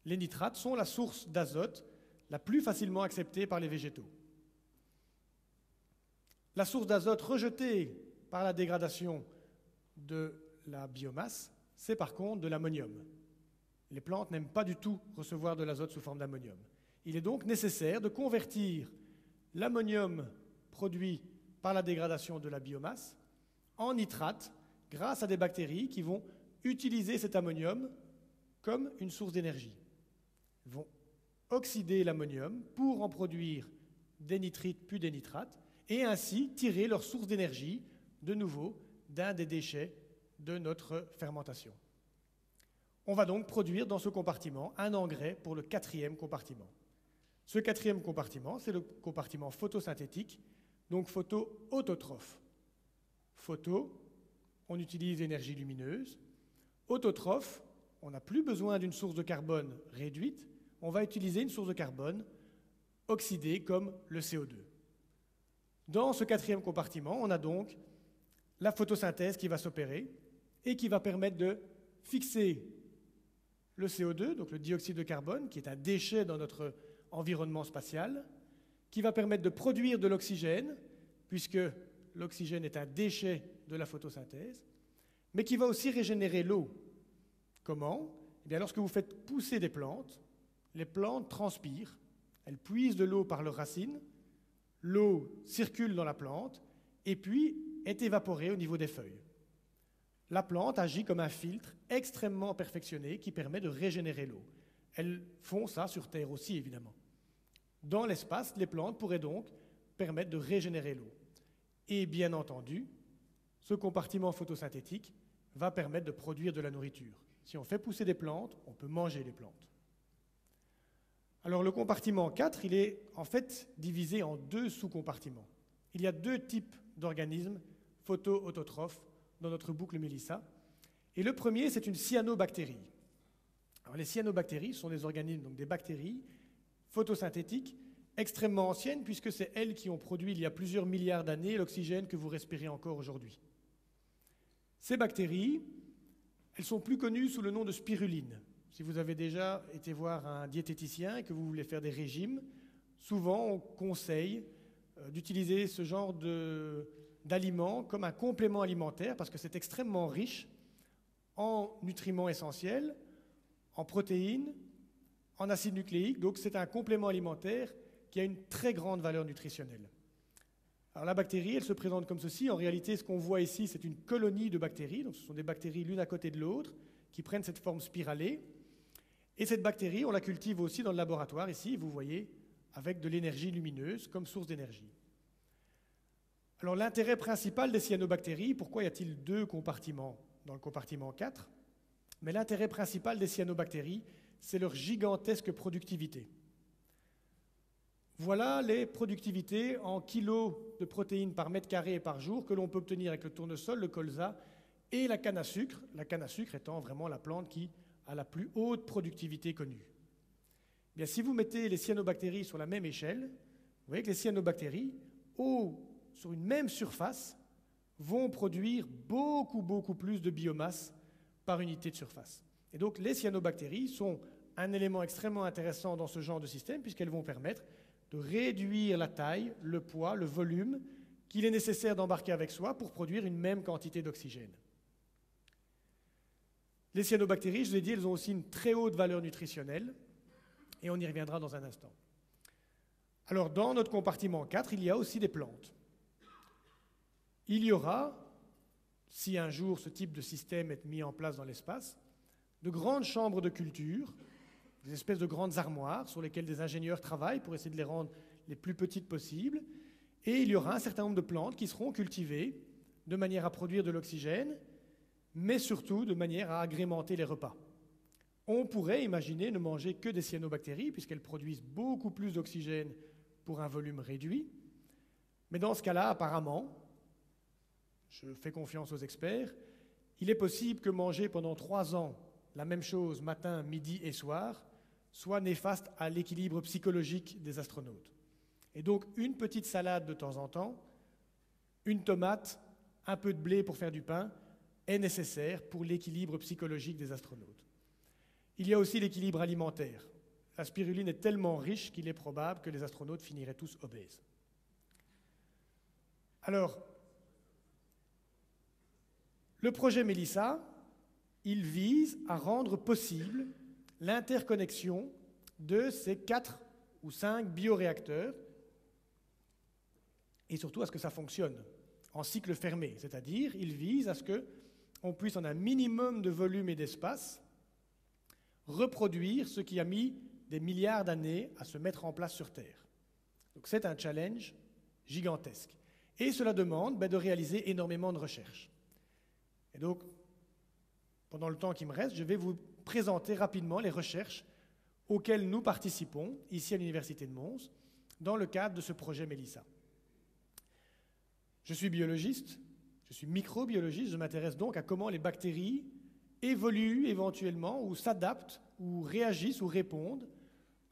Les nitrates sont la source d'azote la plus facilement acceptée par les végétaux. La source d'azote rejetée par la dégradation de la biomasse, c'est par contre de l'ammonium. Les plantes n'aiment pas du tout recevoir de l'azote sous forme d'ammonium. Il est donc nécessaire de convertir l'ammonium produit par la dégradation de la biomasse en nitrate grâce à des bactéries qui vont utiliser cet ammonium comme une source d'énergie. Elles vont oxyder l'ammonium pour en produire des nitrites puis des nitrates et ainsi tirer leur source d'énergie de nouveau d'un des déchets de notre fermentation. On va donc produire dans ce compartiment un engrais pour le quatrième compartiment. Ce quatrième compartiment, c'est le compartiment photosynthétique, donc photo-autotrophe. Photo, on utilise l'énergie lumineuse. Autotrophe, on n'a plus besoin d'une source de carbone réduite, on va utiliser une source de carbone oxydée comme le CO2. Dans ce quatrième compartiment, on a donc la photosynthèse qui va s'opérer et qui va permettre de fixer le CO2, donc le dioxyde de carbone, qui est un déchet dans notre environnement spatial, qui va permettre de produire de l'oxygène, puisque l'oxygène est un déchet de la photosynthèse, mais qui va aussi régénérer l'eau. Comment ? Eh bien, lorsque vous faites pousser des plantes, les plantes transpirent, elles puisent de l'eau par leurs racines, l'eau circule dans la plante, et puis est évaporée au niveau des feuilles. La plante agit comme un filtre extrêmement perfectionné qui permet de régénérer l'eau. Elles font ça sur Terre aussi, évidemment. Dans l'espace, les plantes pourraient donc permettre de régénérer l'eau. Et bien entendu, ce compartiment photosynthétique va permettre de produire de la nourriture. Si on fait pousser des plantes, on peut manger les plantes. Alors le compartiment 4, il est en fait divisé en deux sous-compartiments. Il y a deux types d'organismes photo-autotrophes dans notre boucle Mélissa. Et le premier, c'est une cyanobactérie. Alors, les cyanobactéries sont des organismes, donc des bactéries photosynthétiques extrêmement anciennes, puisque c'est elles qui ont produit il y a plusieurs milliards d'années l'oxygène que vous respirez encore aujourd'hui. Ces bactéries, elles sont plus connues sous le nom de spiruline. Si vous avez déjà été voir un diététicien et que vous voulez faire des régimes, souvent on conseille d'utiliser ce genre d'aliments comme un complément alimentaire parce que c'est extrêmement riche en nutriments essentiels, en protéines, en acides nucléiques. Donc c'est un complément alimentaire qui a une très grande valeur nutritionnelle. Alors la bactérie, elle se présente comme ceci. En réalité, ce qu'on voit ici, c'est une colonie de bactéries. Donc ce sont des bactéries l'une à côté de l'autre qui prennent cette forme spiralée. Et cette bactérie, on la cultive aussi dans le laboratoire, ici, vous voyez, avec de l'énergie lumineuse comme source d'énergie. Alors l'intérêt principal des cyanobactéries, pourquoi y a-t-il 2 compartiments dans le compartiment 4? Mais l'intérêt principal des cyanobactéries, c'est leur gigantesque productivité. Voilà les productivités en kilos de protéines par mètre carré et par jour que l'on peut obtenir avec le tournesol, le colza et la canne à sucre étant vraiment la plante qui a la plus haute productivité connue. Bien, si vous mettez les cyanobactéries sur la même échelle, vous voyez que les cyanobactéries, sur une même surface, vont produire beaucoup plus de biomasse par unité de surface. Et donc les cyanobactéries sont un élément extrêmement intéressant dans ce genre de système puisqu'elles vont permettre de réduire la taille, le poids, le volume qu'il est nécessaire d'embarquer avec soi pour produire une même quantité d'oxygène. Les cyanobactéries, je vous l'ai dit, elles ont aussi une très haute valeur nutritionnelle et on y reviendra dans un instant. Alors dans notre compartiment 4, il y a aussi des plantes. Il y aura, si un jour ce type de système est mis en place dans l'espace, de grandes chambres de culture, des espèces de grandes armoires sur lesquelles des ingénieurs travaillent pour essayer de les rendre les plus petites possibles, et il y aura un certain nombre de plantes qui seront cultivées de manière à produire de l'oxygène, mais surtout de manière à agrémenter les repas. On pourrait imaginer ne manger que des cyanobactéries, puisqu'elles produisent beaucoup plus d'oxygène pour un volume réduit, mais dans ce cas-là, apparemment, je fais confiance aux experts, il est possible que manger pendant 3 ans la même chose matin, midi et soir soit néfaste à l'équilibre psychologique des astronautes. Et donc une petite salade de temps en temps, une tomate, un peu de blé pour faire du pain est nécessaire pour l'équilibre psychologique des astronautes. Il y a aussi l'équilibre alimentaire. La spiruline est tellement riche qu'il est probable que les astronautes finiraient tous obèses. Alors, le projet Mélissa, il vise à rendre possible l'interconnexion de ces 4 ou 5 bioréacteurs et surtout à ce que ça fonctionne en cycle fermé, c'est-à-dire il vise à ce qu'on puisse en un minimum de volume et d'espace reproduire ce qui a mis des milliards d'années à se mettre en place sur Terre. Donc c'est un challenge gigantesque. Et cela demande de réaliser énormément de recherches. Et donc, pendant le temps qui me reste, je vais vous présenter rapidement les recherches auxquelles nous participons ici à l'Université de Mons dans le cadre de ce projet Mélissa. Je suis biologiste, je suis microbiologiste, je m'intéresse donc à comment les bactéries évoluent éventuellement ou s'adaptent ou réagissent ou répondent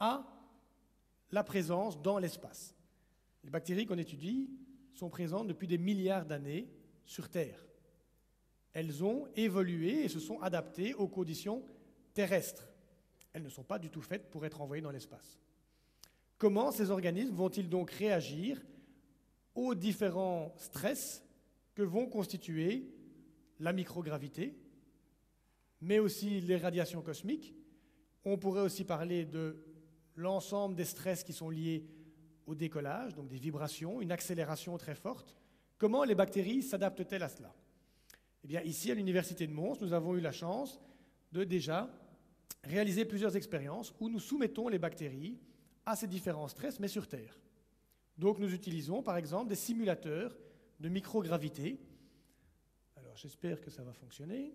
à la présence dans l'espace. Les bactéries qu'on étudie sont présentes depuis des milliards d'années sur Terre. Elles ont évolué et se sont adaptées aux conditions terrestres. Elles ne sont pas du tout faites pour être envoyées dans l'espace. Comment ces organismes vont-ils donc réagir aux différents stress que vont constituer la microgravité, mais aussi les radiations cosmiques? On pourrait aussi parler de l'ensemble des stress qui sont liés au décollage, donc des vibrations, une accélération très forte. Comment les bactéries s'adaptent-elles à cela? Eh bien, ici, à l'Université de Mons, nous avons eu la chance de déjà réaliser plusieurs expériences où nous soumettons les bactéries à ces différents stress, mais sur Terre. Donc, nous utilisons, par exemple, des simulateurs de microgravité. Alors, j'espère que ça va fonctionner.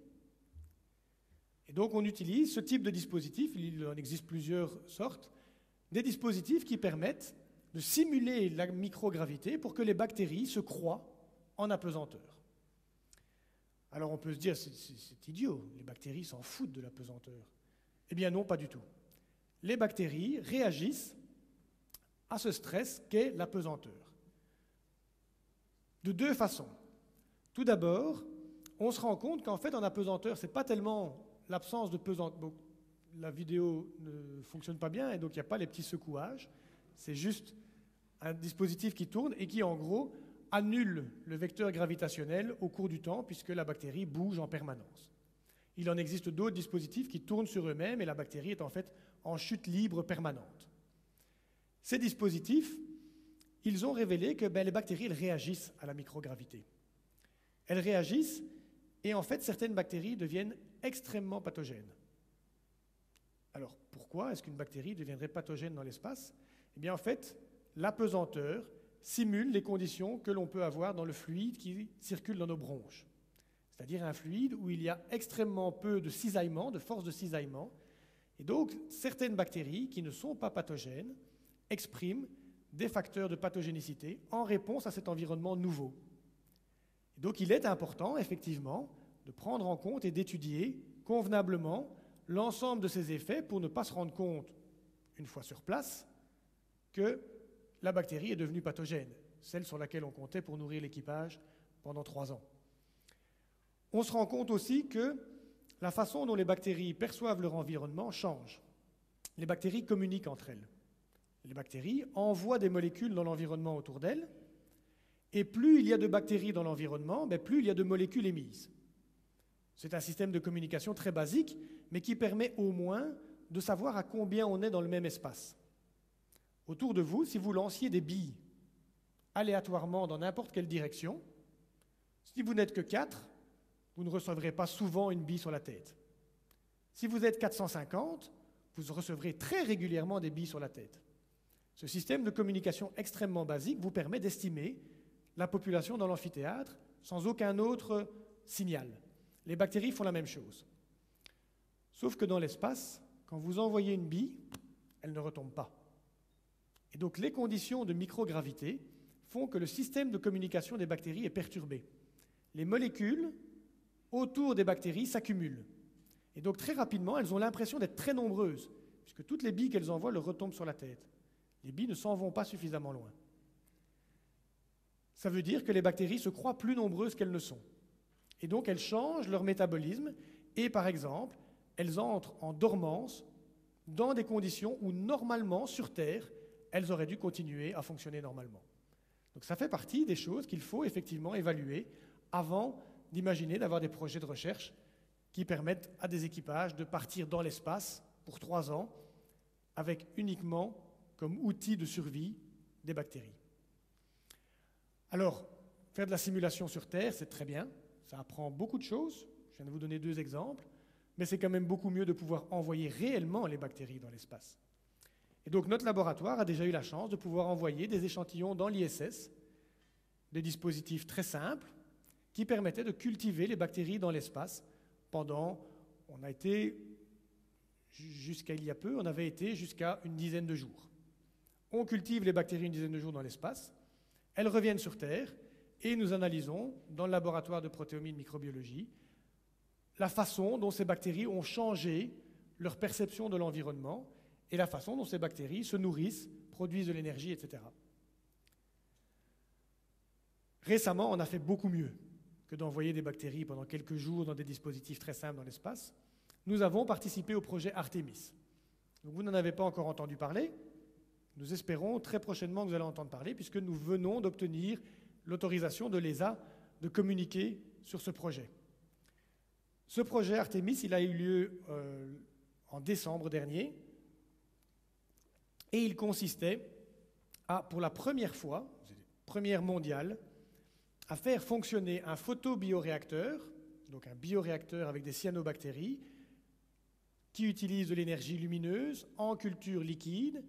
Et donc, on utilise ce type de dispositif, il en existe plusieurs sortes, des dispositifs qui permettent de simuler la microgravité pour que les bactéries se croient en apesanteur. Alors on peut se dire, c'est idiot, les bactéries s'en foutent de l'apesanteur. Eh bien non, pas du tout. Les bactéries réagissent à ce stress qu'est l'apesanteur. De 2 façons. Tout d'abord, on se rend compte qu'en fait, en apesanteur, ce n'est pas tellement l'absence de pesanteur. Bon, la vidéo ne fonctionne pas bien et donc il n'y a pas les petits secouages. C'est juste un dispositif qui tourne et qui, en gros, annule le vecteur gravitationnel au cours du temps puisque la bactérie bouge en permanence. Il en existe d'autres dispositifs qui tournent sur eux-mêmes et la bactérie est en fait en chute libre permanente. Ces dispositifs, ils ont révélé que les bactéries elles réagissent à la microgravité. Elles réagissent et en fait certaines bactéries deviennent extrêmement pathogènes. Alors pourquoi est-ce qu'une bactérie deviendrait pathogène dans l'espace? Eh bien en fait, l'apesanteur, simule les conditions que l'on peut avoir dans le fluide qui circule dans nos bronches. C'est-à-dire un fluide où il y a extrêmement peu de cisaillement, de force de cisaillement. Et donc, certaines bactéries qui ne sont pas pathogènes expriment des facteurs de pathogénicité en réponse à cet environnement nouveau. Et donc, il est important, effectivement, de prendre en compte et d'étudier convenablement l'ensemble de ces effets pour ne pas se rendre compte, une fois sur place, que la bactérie est devenue pathogène, celle sur laquelle on comptait pour nourrir l'équipage pendant 3 ans. On se rend compte aussi que la façon dont les bactéries perçoivent leur environnement change. Les bactéries communiquent entre elles. Les bactéries envoient des molécules dans l'environnement autour d'elles, et plus il y a de bactéries dans l'environnement, plus il y a de molécules émises. C'est un système de communication très basique, mais qui permet au moins de savoir à combien on est dans le même espace. Autour de vous, si vous lanciez des billes aléatoirement dans n'importe quelle direction, si vous n'êtes que 4, vous ne recevrez pas souvent une bille sur la tête. Si vous êtes 450, vous recevrez très régulièrement des billes sur la tête. Ce système de communication extrêmement basique vous permet d'estimer la population dans l'amphithéâtre sans aucun autre signal. Les bactéries font la même chose. Sauf que dans l'espace, quand vous envoyez une bille, elle ne retombe pas. Et donc les conditions de microgravité font que le système de communication des bactéries est perturbé. Les molécules autour des bactéries s'accumulent. Et donc très rapidement, elles ont l'impression d'être très nombreuses, puisque toutes les billes qu'elles envoient leur retombent sur la tête. Les billes ne s'en vont pas suffisamment loin. Ça veut dire que les bactéries se croient plus nombreuses qu'elles ne sont. Et donc elles changent leur métabolisme et, par exemple, elles entrent en dormance dans des conditions où, normalement, sur Terre, elles auraient dû continuer à fonctionner normalement. Donc ça fait partie des choses qu'il faut effectivement évaluer avant d'imaginer d'avoir des projets de recherche qui permettent à des équipages de partir dans l'espace pour 3 ans avec uniquement comme outil de survie des bactéries. Alors, faire de la simulation sur Terre, c'est très bien, ça apprend beaucoup de choses, je viens de vous donner 2 exemples, mais c'est quand même beaucoup mieux de pouvoir envoyer réellement les bactéries dans l'espace. Et donc notre laboratoire a déjà eu la chance de pouvoir envoyer des échantillons dans l'ISS, des dispositifs très simples, qui permettaient de cultiver les bactéries dans l'espace pendant, on a été, jusqu'à il y a peu, on avait été jusqu'à une dizaine de jours. On cultive les bactéries une dizaine de jours dans l'espace, elles reviennent sur Terre, et nous analysons, dans le laboratoire de protéomie de microbiologie, la façon dont ces bactéries ont changé leur perception de l'environnement et la façon dont ces bactéries se nourrissent, produisent de l'énergie, etc. Récemment, on a fait beaucoup mieux que d'envoyer des bactéries pendant quelques jours dans des dispositifs très simples dans l'espace. Nous avons participé au projet Artemis. Donc vous n'en avez pas encore entendu parler. Nous espérons très prochainement que vous allez entendre parler, puisque nous venons d'obtenir l'autorisation de l'ESA de communiquer sur ce projet. Ce projet Artemis, il a eu lieu en décembre dernier, et il consistait à, pour la première fois, première mondiale, à faire fonctionner un photobioréacteur, donc un bioréacteur avec des cyanobactéries, qui utilise de l'énergie lumineuse en culture liquide,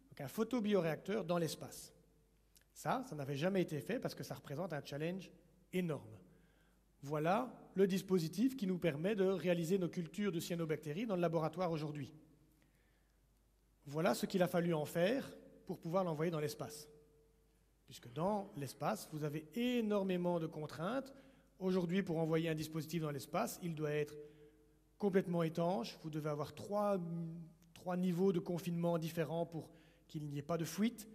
donc un photobioréacteur dans l'espace. Ça n'avait jamais été fait parce que ça représente un challenge énorme. Voilà le dispositif qui nous permet de réaliser nos cultures de cyanobactéries dans le laboratoire aujourd'hui. Voilà ce qu'il a fallu en faire pour pouvoir l'envoyer dans l'espace. Puisque dans l'espace, vous avez énormément de contraintes. Aujourd'hui, pour envoyer un dispositif dans l'espace, il doit être complètement étanche. Vous devez avoir trois niveaux de confinement différents pour qu'il n'y ait pas de fuite.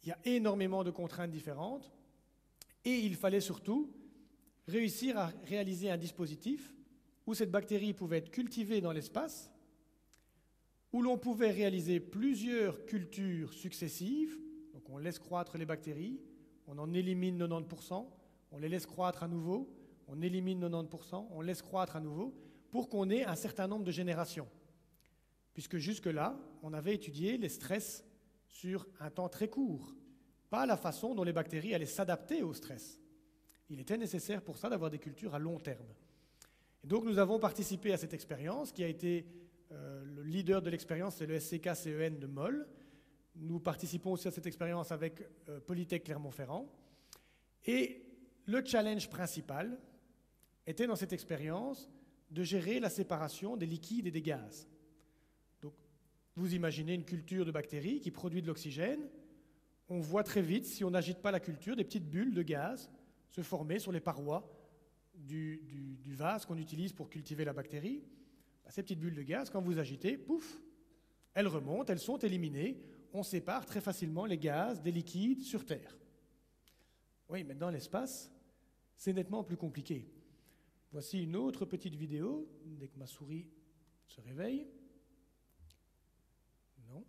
Il y a énormément de contraintes différentes. Et il fallait surtout réussir à réaliser un dispositif où cette bactérie pouvait être cultivée dans l'espace, où l'on pouvait réaliser plusieurs cultures successives. Donc on laisse croître les bactéries, on en élimine 90%, on les laisse croître à nouveau, on élimine 90%, on laisse croître à nouveau, pour qu'on ait un certain nombre de générations. Puisque jusque-là, on avait étudié les stress sur un temps très court, pas la façon dont les bactéries allaient s'adapter au stress. Il était nécessaire pour ça d'avoir des cultures à long terme. Et donc nous avons participé à cette expérience qui a été, le leader de l'expérience, c'est le SCK-CEN de Moll, Nous participons aussi à cette expérience avec Polytech Clermont-Ferrand. Et le challenge principal était dans cette expérience de gérer la séparation des liquides et des gaz. Donc, vous imaginez une culture de bactéries qui produit de l'oxygène. On voit très vite, si on n'agite pas la culture, des petites bulles de gaz se former sur les parois du vase qu'on utilise pour cultiver la bactérie. Ces petites bulles de gaz, quand vous agitez, pouf, elles remontent, elles sont éliminées. On sépare très facilement les gaz des liquides sur Terre. Oui, mais dans l'espace, c'est nettement plus compliqué. Voici une autre petite vidéo, dès que ma souris se réveille. Non.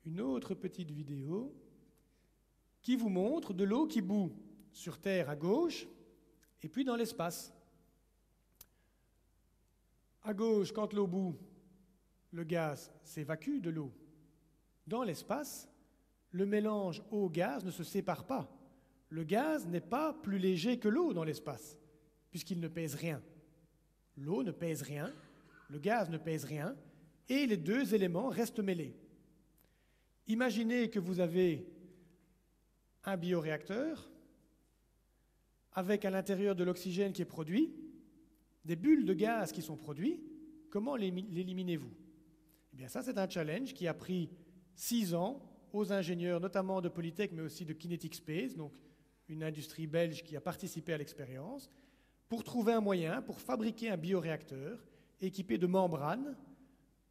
Une autre petite vidéo qui vous montre de l'eau qui bout sur Terre à gauche et puis dans l'espace. À gauche, quand l'eau bout, le gaz s'évacue de l'eau. Dans l'espace, le mélange eau-gaz ne se sépare pas. Le gaz n'est pas plus léger que l'eau dans l'espace, puisqu'il ne pèse rien. L'eau ne pèse rien, le gaz ne pèse rien, et les deux éléments restent mêlés. Imaginez que vous avez un bioréacteur avec à l'intérieur de l'oxygène qui est produit, des bulles de gaz qui sont produites. Comment l'éliminez-vous? Eh bien ça, c'est un challenge qui a pris 6 ans aux ingénieurs, notamment de Polytech, mais aussi de Kinetic Space, donc une industrie belge qui a participé à l'expérience, pour trouver un moyen pour fabriquer un bioréacteur équipé de membranes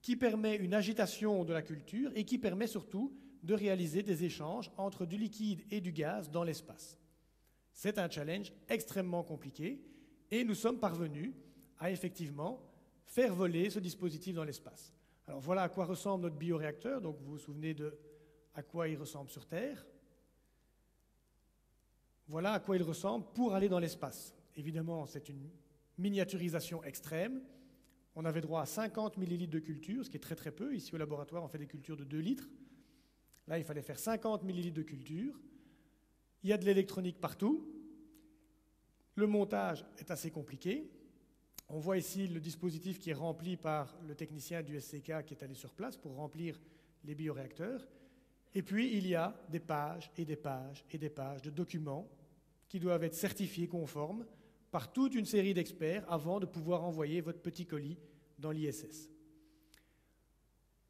qui permet une agitation de la culture et qui permet surtout de réaliser des échanges entre du liquide et du gaz dans l'espace. C'est un challenge extrêmement compliqué et nous sommes parvenus à effectivement faire voler ce dispositif dans l'espace. Alors voilà à quoi ressemble notre bioréacteur, donc vous vous souvenez de à quoi il ressemble sur Terre. Voilà à quoi il ressemble pour aller dans l'espace. Évidemment, c'est une miniaturisation extrême. On avait droit à 50 millilitres de culture, ce qui est très très peu. Ici au laboratoire, on fait des cultures de 2 litres. Là, il fallait faire 50 millilitres de culture. Il y a de l'électronique partout. Le montage est assez compliqué. On voit ici le dispositif qui est rempli par le technicien du SCK qui est allé sur place pour remplir les bioréacteurs. Et puis, il y a des pages et des pages et des pages de documents qui doivent être certifiés conformes par toute une série d'experts avant de pouvoir envoyer votre petit colis dans l'ISS.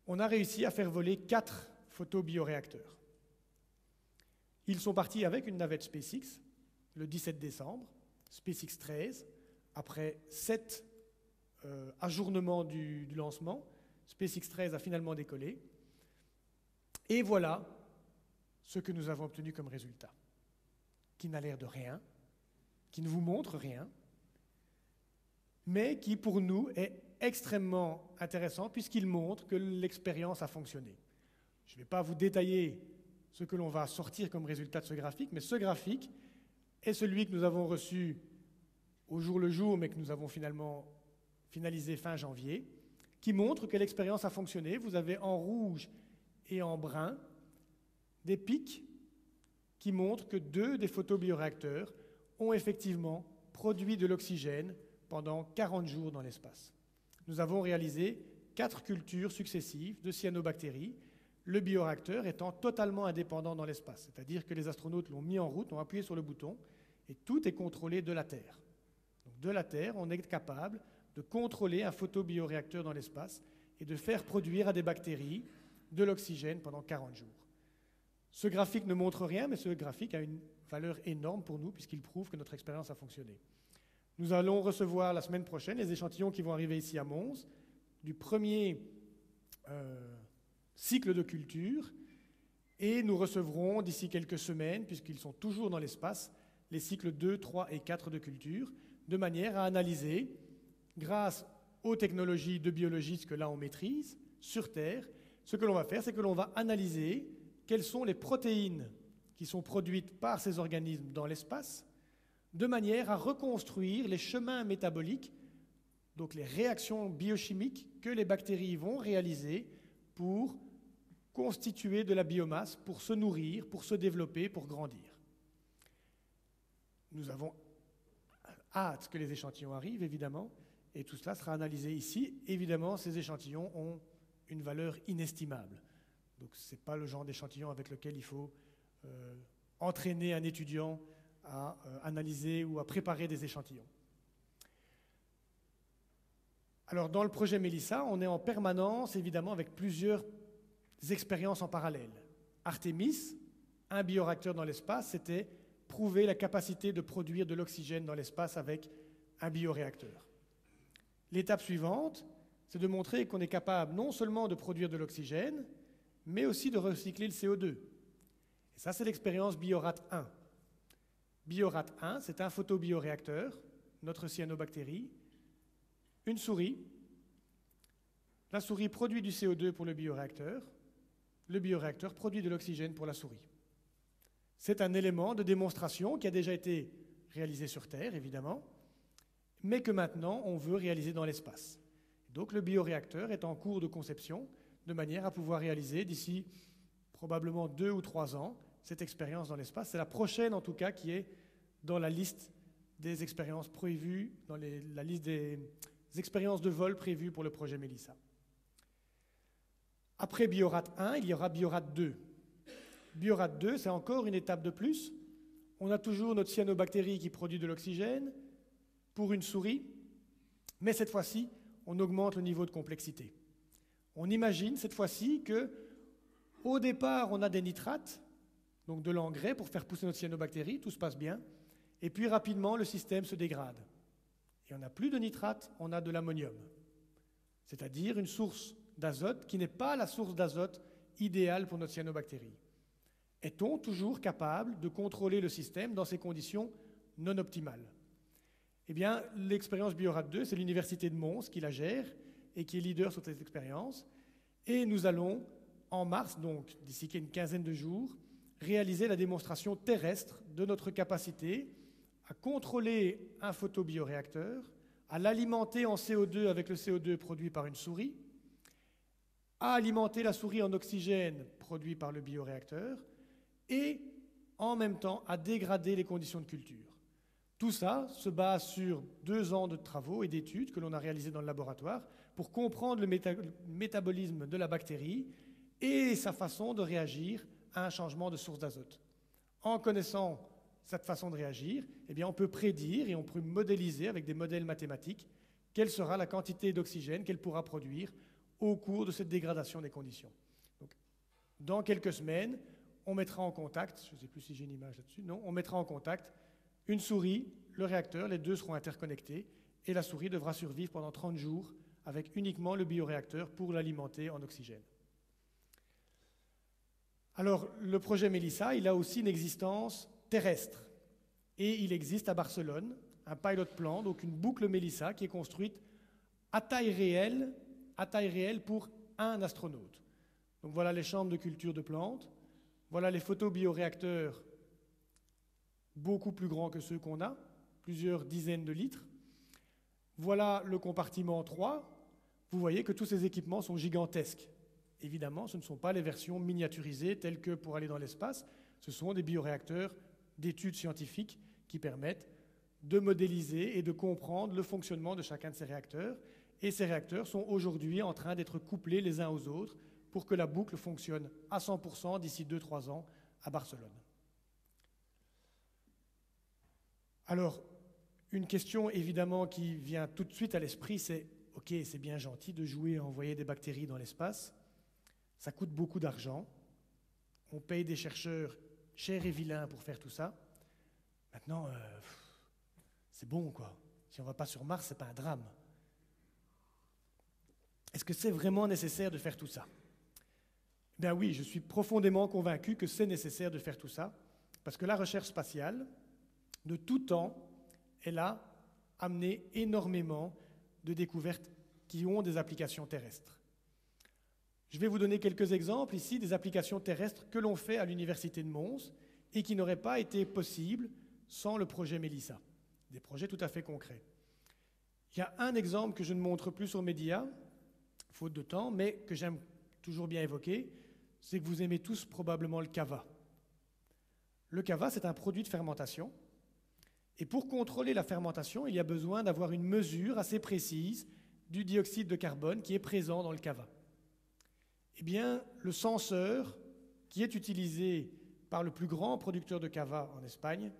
On a réussi à faire voler 4 photobioréacteurs. Ils sont partis avec une navette SpaceX le 17 décembre, SpaceX 13, après 7 ajournements du lancement. SpaceX 13 a finalement décollé. Et voilà ce que nous avons obtenu comme résultat, qui n'a l'air de rien, qui ne vous montre rien, mais qui pour nous est extrêmement intéressant puisqu'il montre que l'expérience a fonctionné. Je ne vais pas vous détailler ce que l'on va sortir comme résultat de ce graphique, mais ce graphique est celui que nous avons reçu au jour le jour, mais que nous avons finalement finalisé fin janvier, qui montre que l'expérience a fonctionné. Vous avez en rouge et en brun des pics qui montrent que 2 des photobioréacteurs ont effectivement produit de l'oxygène pendant 40 jours dans l'espace. Nous avons réalisé 4 cultures successives de cyanobactéries, le bioréacteur étant totalement indépendant dans l'espace, c'est-à-dire que les astronautes l'ont mis en route, ont appuyé sur le bouton, et tout est contrôlé de la Terre. Donc de la Terre, on est capable de contrôler un photobioréacteur dans l'espace et de faire produire à des bactéries de l'oxygène pendant 40 jours. Ce graphique ne montre rien, mais ce graphique a une valeur énorme pour nous puisqu'il prouve que notre expérience a fonctionné. Nous allons recevoir la semaine prochaine les échantillons qui vont arriver ici à Mons, du premier cycle de culture, et nous recevrons d'ici quelques semaines, puisqu'ils sont toujours dans l'espace, les cycles 2, 3 et 4 de culture, de manière à analyser, grâce aux technologies de biologistes que là on maîtrise, sur Terre, ce que l'on va faire, c'est que l'on va analyser quelles sont les protéines qui sont produites par ces organismes dans l'espace, de manière à reconstruire les chemins métaboliques, donc les réactions biochimiques que les bactéries vont réaliser pour constituer de la biomasse, pour se nourrir, pour se développer, pour grandir. Nous avons hâte que les échantillons arrivent, évidemment, et tout cela sera analysé ici. Évidemment, ces échantillons ont une valeur inestimable. Donc ce n'est pas le genre d'échantillon avec lequel il faut entraîner un étudiant à analyser ou à préparer des échantillons. Alors dans le projet Mélissa, on est en permanence évidemment avec plusieurs expériences en parallèle. Artemis, un bioréacteur dans l'espace, c'était prouver la capacité de produire de l'oxygène dans l'espace avec un bioréacteur. L'étape suivante, c'est de montrer qu'on est capable non seulement de produire de l'oxygène, mais aussi de recycler le CO2. Et ça, c'est l'expérience Biorat 1. Biorat 1, c'est un photobioréacteur, notre cyanobactérie, une souris. La souris produit du CO2 pour le bioréacteur produit de l'oxygène pour la souris. C'est un élément de démonstration qui a déjà été réalisé sur Terre, évidemment, mais que maintenant on veut réaliser dans l'espace. Donc le bioréacteur est en cours de conception, de manière à pouvoir réaliser d'ici probablement 2 ou 3 ans cette expérience dans l'espace. C'est la prochaine en tout cas qui est dans la liste des expériences prévues, dans la liste des expériences de vol prévues pour le projet Mélissa. Après Biorat 1, il y aura Biorat 2. Biorat 2, c'est encore une étape de plus. On a toujours notre cyanobactérie qui produit de l'oxygène pour une souris, mais cette fois-ci, on augmente le niveau de complexité. On imagine cette fois-ci que, au départ, on a des nitrates, donc de l'engrais pour faire pousser notre cyanobactérie, tout se passe bien, et puis rapidement, le système se dégrade. Et on n'a plus de nitrates, on a de l'ammonium, c'est-à-dire une source d'azote qui n'est pas la source d'azote idéale pour notre cyanobactérie. Est-on toujours capable de contrôler le système dans ces conditions non optimales? Eh bien, l'expérience Biorat 2, c'est l'Université de Mons qui la gère et qui est leader sur cette expérience. Et nous allons, en mars, donc d'ici une quinzaine de jours, réaliser la démonstration terrestre de notre capacité à contrôler un photobioréacteur, à l'alimenter en CO2 avec le CO2 produit par une souris, à alimenter la souris en oxygène produit par le bioréacteur et en même temps à dégrader les conditions de culture. Tout ça se base sur 2 ans de travaux et d'études que l'on a réalisés dans le laboratoire pour comprendre le métabolisme de la bactérie et sa façon de réagir à un changement de source d'azote. En connaissant cette façon de réagir, eh bien on peut prédire et on peut modéliser avec des modèles mathématiques quelle sera la quantité d'oxygène qu'elle pourra produire au cours de cette dégradation des conditions. Donc, dans quelques semaines, on mettra en contact, je ne sais plus si j'ai une image là-dessus, non, on mettra en contact une souris, le réacteur, les deux seront interconnectés et la souris devra survivre pendant 30 jours avec uniquement le bioréacteur pour l'alimenter en oxygène. Alors, le projet Mélissa, il a aussi une existence terrestre et il existe à Barcelone un pilot plant, donc une boucle Mélissa qui est construite à taille réelle pour un astronaute. Donc voilà les chambres de culture de plantes, voilà les photobioréacteurs beaucoup plus grands que ceux qu'on a, plusieurs dizaines de litres. Voilà le compartiment 3. Vous voyez que tous ces équipements sont gigantesques. Évidemment, ce ne sont pas les versions miniaturisées telles que pour aller dans l'espace, ce sont des bioréacteurs d'études scientifiques qui permettent de modéliser et de comprendre le fonctionnement de chacun de ces réacteurs. Et ces réacteurs sont aujourd'hui en train d'être couplés les uns aux autres pour que la boucle fonctionne à 100% d'ici 2-3 ans à Barcelone. Alors, une question évidemment qui vient tout de suite à l'esprit, c'est « Ok, c'est bien gentil de jouer à envoyer des bactéries dans l'espace, ça coûte beaucoup d'argent, on paye des chercheurs chers et vilains pour faire tout ça. Maintenant, c'est bon quoi. Si on ne va pas sur Mars, ce n'est pas un drame. Est-ce que c'est vraiment nécessaire de faire tout ça? Ben oui, je suis profondément convaincu que c'est nécessaire de faire tout ça, parce que la recherche spatiale, de tout temps, elle a amené énormément de découvertes qui ont des applications terrestres. Je vais vous donner quelques exemples ici des applications terrestres que l'on fait à l'Université de Mons et qui n'auraient pas été possibles sans le projet Mélissa. Des projets tout à fait concrets. Il y a un exemple que je ne montre plus sur Média, faute de temps, mais que j'aime toujours bien évoquer, c'est que vous aimez tous probablement le cava. Le cava, c'est un produit de fermentation. Et pour contrôler la fermentation, il y a besoin d'avoir une mesure assez précise du dioxyde de carbone qui est présent dans le cava. Eh bien, le senseur qui est utilisé par le plus grand producteur de cava en Espagne,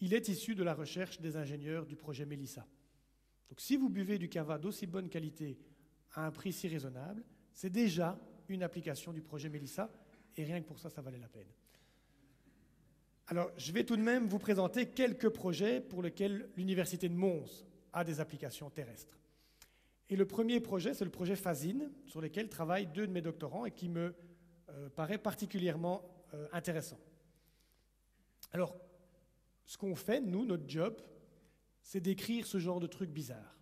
il est issu de la recherche des ingénieurs du projet Melissa. Donc si vous buvez du cava d'aussi bonne qualité à un prix si raisonnable, c'est déjà une application du projet Melissa, et rien que pour ça, ça valait la peine. Alors, je vais tout de même vous présenter quelques projets pour lesquels l'Université de Mons a des applications terrestres. Et le premier projet, c'est le projet FASIN, sur lequel travaillent 2 de mes doctorants et qui me paraît particulièrement intéressant. Alors, ce qu'on fait, nous, notre job, c'est d'écrire ce genre de trucs bizarres.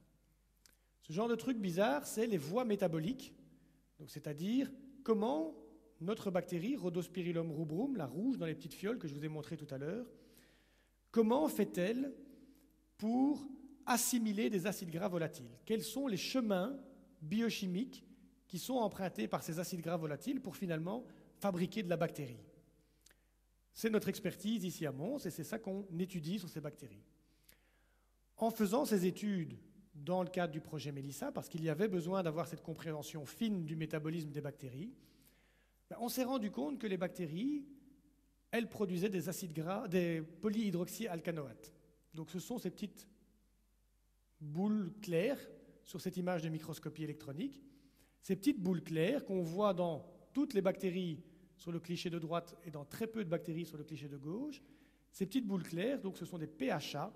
Ce genre de trucs bizarres, c'est les voies métaboliques, donc c'est-à-dire comment notre bactérie, Rhodospirillum rubrum, la rouge dans les petites fioles que je vous ai montré tout à l'heure, comment fait-elle pour assimiler des acides gras volatiles? Quels sont les chemins biochimiques qui sont empruntés par ces acides gras volatiles pour finalement fabriquer de la bactérie? C'est notre expertise ici à Mons et c'est ça qu'on étudie sur ces bactéries. En faisant ces études dans le cadre du projet Melissa, parce qu'il y avait besoin d'avoir cette compréhension fine du métabolisme des bactéries, on s'est rendu compte que les bactéries, elles produisaient des acides gras, des polyhydroxyalcanoates. Donc ce sont ces petites boules claires sur cette image de microscopie électronique. Ces petites boules claires qu'on voit dans toutes les bactéries sur le cliché de droite et dans très peu de bactéries sur le cliché de gauche, ces petites boules claires, donc ce sont des PHA,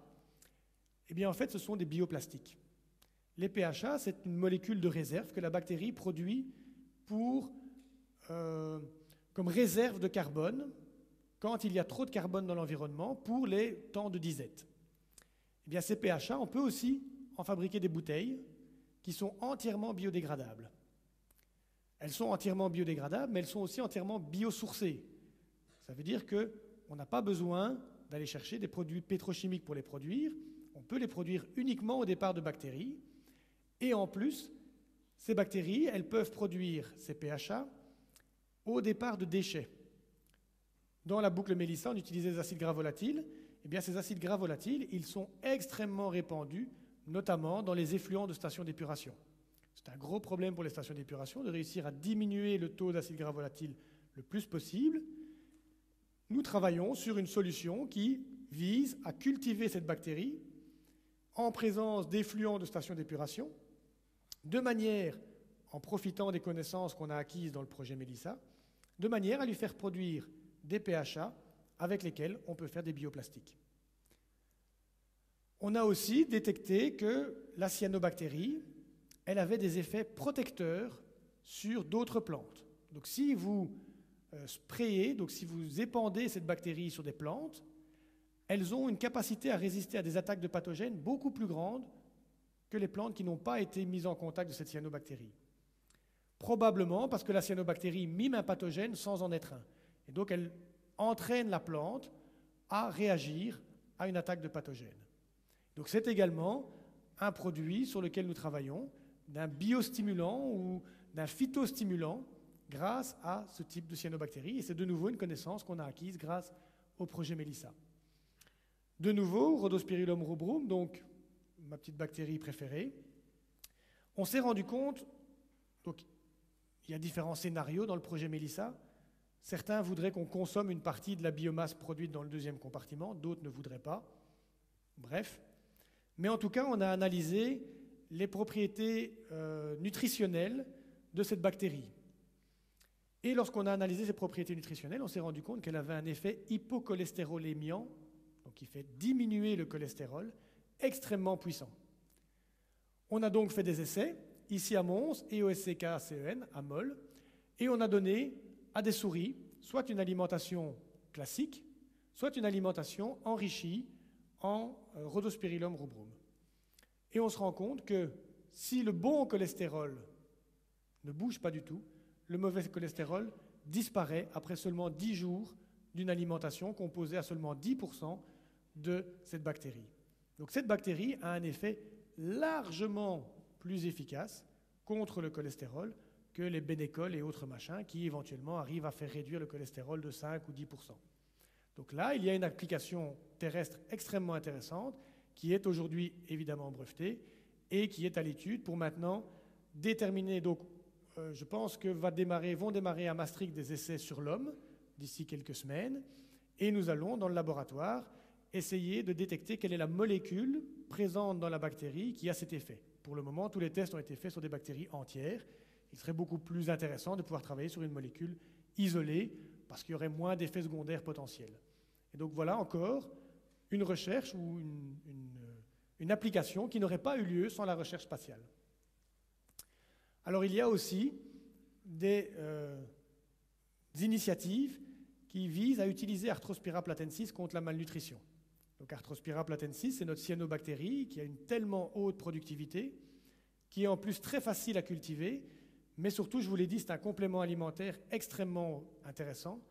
eh bien en fait ce sont des bioplastiques. Les PHA, c'est une molécule de réserve que la bactérie produit comme réserve de carbone quand il y a trop de carbone dans l'environnement pour les temps de disette. Eh bien, ces PHA, on peut aussi en fabriquer des bouteilles qui sont entièrement biodégradables. Elles sont entièrement biodégradables, mais elles sont aussi entièrement biosourcées. Ça veut dire qu'on n'a pas besoin d'aller chercher des produits pétrochimiques pour les produire. On peut les produire uniquement au départ de bactéries. Et en plus, ces bactéries, elles peuvent produire ces PHA au départ de déchets. Dans la boucle Melissa, on utilisait des acides gras volatiles. Eh bien, ces acides gras volatiles, ils sont extrêmement répandus, notamment dans les effluents de stations d'épuration. C'est un gros problème pour les stations d'épuration de réussir à diminuer le taux d'acides gras volatiles le plus possible. Nous travaillons sur une solution qui vise à cultiver cette bactérie en présence d'effluents de stations d'épuration, de manière, en profitant des connaissances qu'on a acquises dans le projet Melissa, de manière à lui faire produire des PHA avec lesquels on peut faire des bioplastiques. On a aussi détecté que la cyanobactérie, elle avait des effets protecteurs sur d'autres plantes. Donc si vous sprayez, donc si vous épandez cette bactérie sur des plantes, elles ont une capacité à résister à des attaques de pathogènes beaucoup plus grandes que les plantes qui n'ont pas été mises en contact de cette cyanobactérie. Probablement parce que la cyanobactérie mime un pathogène sans en être un. Et donc elle entraîne la plante à réagir à une attaque de pathogène. Donc c'est également un produit sur lequel nous travaillons, d'un biostimulant ou d'un phytostimulant grâce à ce type de cyanobactérie. Et c'est de nouveau une connaissance qu'on a acquise grâce au projet Melissa. De nouveau, Rhodospirillum rubrum, donc ma petite bactérie préférée, on s'est rendu compte, donc il y a différents scénarios dans le projet Melissa. Certains voudraient qu'on consomme une partie de la biomasse produite dans le deuxième compartiment, d'autres ne voudraient pas. Bref. Mais en tout cas, on a analysé les propriétés nutritionnelles de cette bactérie. Et lorsqu'on a analysé ces propriétés nutritionnelles, on s'est rendu compte qu'elle avait un effet hypocholestérolémiant, donc qui fait diminuer le cholestérol, extrêmement puissant. On a donc fait des essais, ici à Mons et au SCK-CEN, à Mol, et on a donné à des souris soit une alimentation classique, soit une alimentation enrichie en Rhodospirillum rubrum. Et on se rend compte que si le bon cholestérol ne bouge pas du tout, le mauvais cholestérol disparaît après seulement 10 jours d'une alimentation composée à seulement 10% de cette bactérie. Donc cette bactérie a un effet largement plus efficace contre le cholestérol que les bénécols et autres machins qui éventuellement arrivent à faire réduire le cholestérol de 5 ou 10%. Donc là, il y a une application terrestre extrêmement intéressante qui est aujourd'hui évidemment brevetée et qui est à l'étude pour maintenant déterminer donc je pense que vont démarrer à Maastricht des essais sur l'homme d'ici quelques semaines, et nous allons, dans le laboratoire, essayer de détecter quelle est la molécule présente dans la bactérie qui a cet effet. Pour le moment, tous les tests ont été faits sur des bactéries entières. Il serait beaucoup plus intéressant de pouvoir travailler sur une molécule isolée, parce qu'il y aurait moins d'effets secondaires potentiels. Et donc voilà encore une recherche ou une application qui n'aurait pas eu lieu sans la recherche spatiale. Alors il y a aussi des initiatives qui visent à utiliser Arthrospira platensis contre la malnutrition. Donc Arthrospira platensis, c'est notre cyanobactérie qui a une tellement haute productivité, qui est en plus très facile à cultiver, mais surtout, je vous l'ai dit, c'est un complément alimentaire extrêmement intéressant.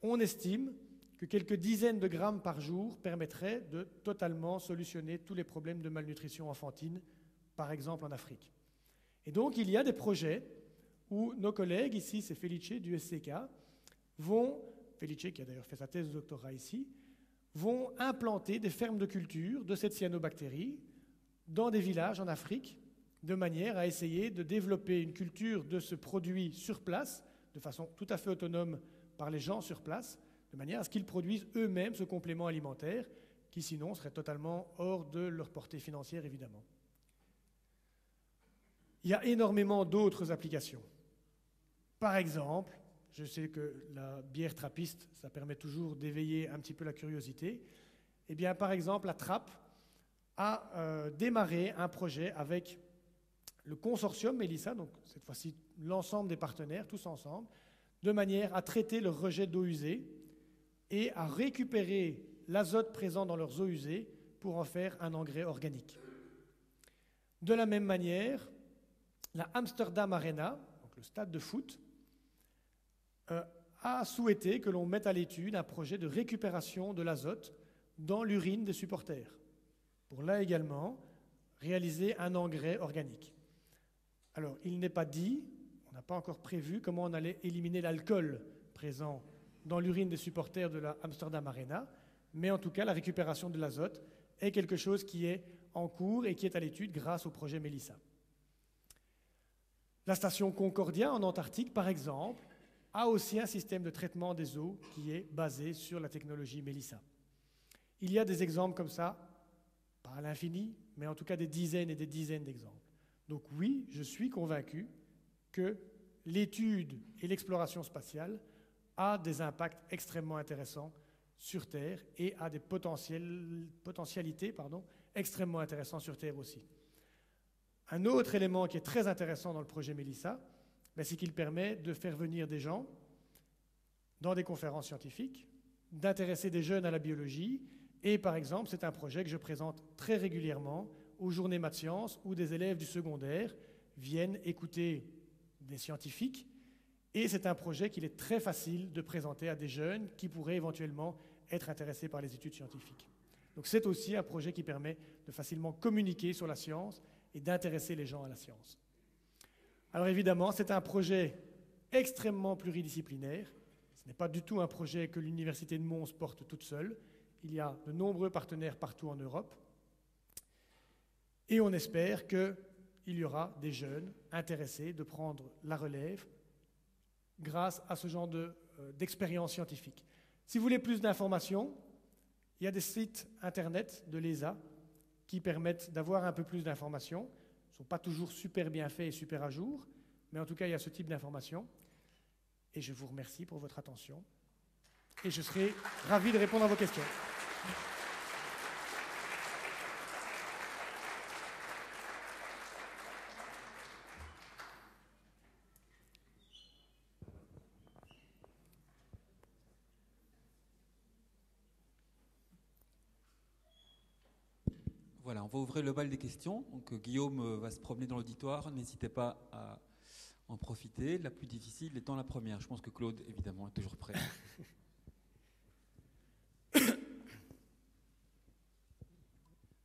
On estime que quelques dizaines de grammes par jour permettraient de totalement solutionner tous les problèmes de malnutrition enfantine, par exemple en Afrique. Et donc, il y a des projets où nos collègues, ici c'est Felice du SCK, Felice qui a d'ailleurs fait sa thèse de doctorat ici, vont implanter des fermes de culture de cette cyanobactérie dans des villages en Afrique, de manière à essayer de développer une culture de ce produit sur place, de façon tout à fait autonome par les gens sur place, de manière à ce qu'ils produisent eux-mêmes ce complément alimentaire, qui sinon serait totalement hors de leur portée financière, évidemment. Il y a énormément d'autres applications. Par exemple, je sais que la bière trappiste, ça permet toujours d'éveiller un petit peu la curiosité. Eh bien, par exemple, la Trappe a démarré un projet avec le consortium Mélissa, donc cette fois-ci l'ensemble des partenaires, tous ensemble, de manière à traiter leurs rejets d'eau usée et à récupérer l'azote présent dans leurs eaux usées pour en faire un engrais organique. De la même manière, la Amsterdam Arena, donc le stade de foot, a souhaité que l'on mette à l'étude un projet de récupération de l'azote dans l'urine des supporters, pour là également réaliser un engrais organique. Alors, il n'est pas dit, on n'a pas encore prévu comment on allait éliminer l'alcool présent dans l'urine des supporters de la Amsterdam Arena, mais en tout cas, la récupération de l'azote est quelque chose qui est en cours et qui est à l'étude grâce au projet Mélissa. La station Concordia en Antarctique, par exemple, a aussi un système de traitement des eaux qui est basé sur la technologie Mélissa. Il y a des exemples comme ça, pas à l'infini, mais en tout cas des dizaines et des dizaines d'exemples. Donc oui, je suis convaincu que l'étude et l'exploration spatiale a des impacts extrêmement intéressants sur Terre et a des potentialités extrêmement intéressantes sur Terre aussi. Un autre élément qui est très intéressant dans le projet Mélissa, c'est qu'il permet de faire venir des gens dans des conférences scientifiques, d'intéresser des jeunes à la biologie, et par exemple, c'est un projet que je présente très régulièrement aux journées maths sciences où des élèves du secondaire viennent écouter des scientifiques, et c'est un projet qu'il est très facile de présenter à des jeunes qui pourraient éventuellement être intéressés par les études scientifiques. Donc c'est aussi un projet qui permet de facilement communiquer sur la science et d'intéresser les gens à la science. Alors évidemment, c'est un projet extrêmement pluridisciplinaire. Ce n'est pas du tout un projet que l'Université de Mons porte toute seule. Il y a de nombreux partenaires partout en Europe. Et on espère qu'il y aura des jeunes intéressés de prendre la relève grâce à ce genre d'expérience scientifique. Si vous voulez plus d'informations, il y a des sites internet de l'ESA qui permettent d'avoir un peu plus d'informations. Ils ne sont pas toujours super bien faits et super à jour, mais en tout cas, il y a ce type d'informations. Et je vous remercie pour votre attention. Et je serai ravi de répondre à vos questions. Voilà, on va ouvrir le bal des questions. Donc, Guillaume va se promener dans l'auditoire. N'hésitez pas à en profiter. La plus difficile étant la première. Je pense que Claude, évidemment, est toujours prêt.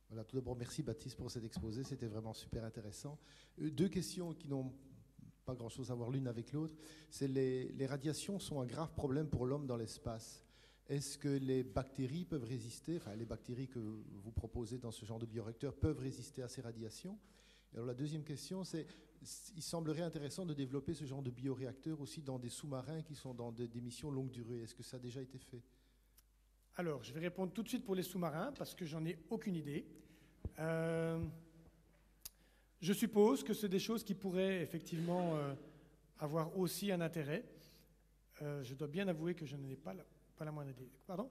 Voilà, tout d'abord, merci Baptiste pour cet exposé. C'était vraiment super intéressant. Deux questions qui n'ont pas grand-chose à voir l'une avec l'autre. C'est les radiations sont un grave problème pour l'homme dans l'espace. Est-ce que les bactéries peuvent résister, enfin les bactéries que vous proposez dans ce genre de bioréacteur peuvent résister à ces radiations? Alors la deuxième question, c'est, il semblerait intéressant de développer ce genre de bioréacteur aussi dans des sous-marins qui sont dans des missions longue durée. Est-ce que ça a déjà été fait? Alors, je vais répondre tout de suite pour les sous-marins, parce que j'en ai aucune idée. Je suppose que c'est des choses qui pourraient effectivement avoir aussi un intérêt. Je dois bien avouer que je n'en ai pas la moindre idée. Pardon?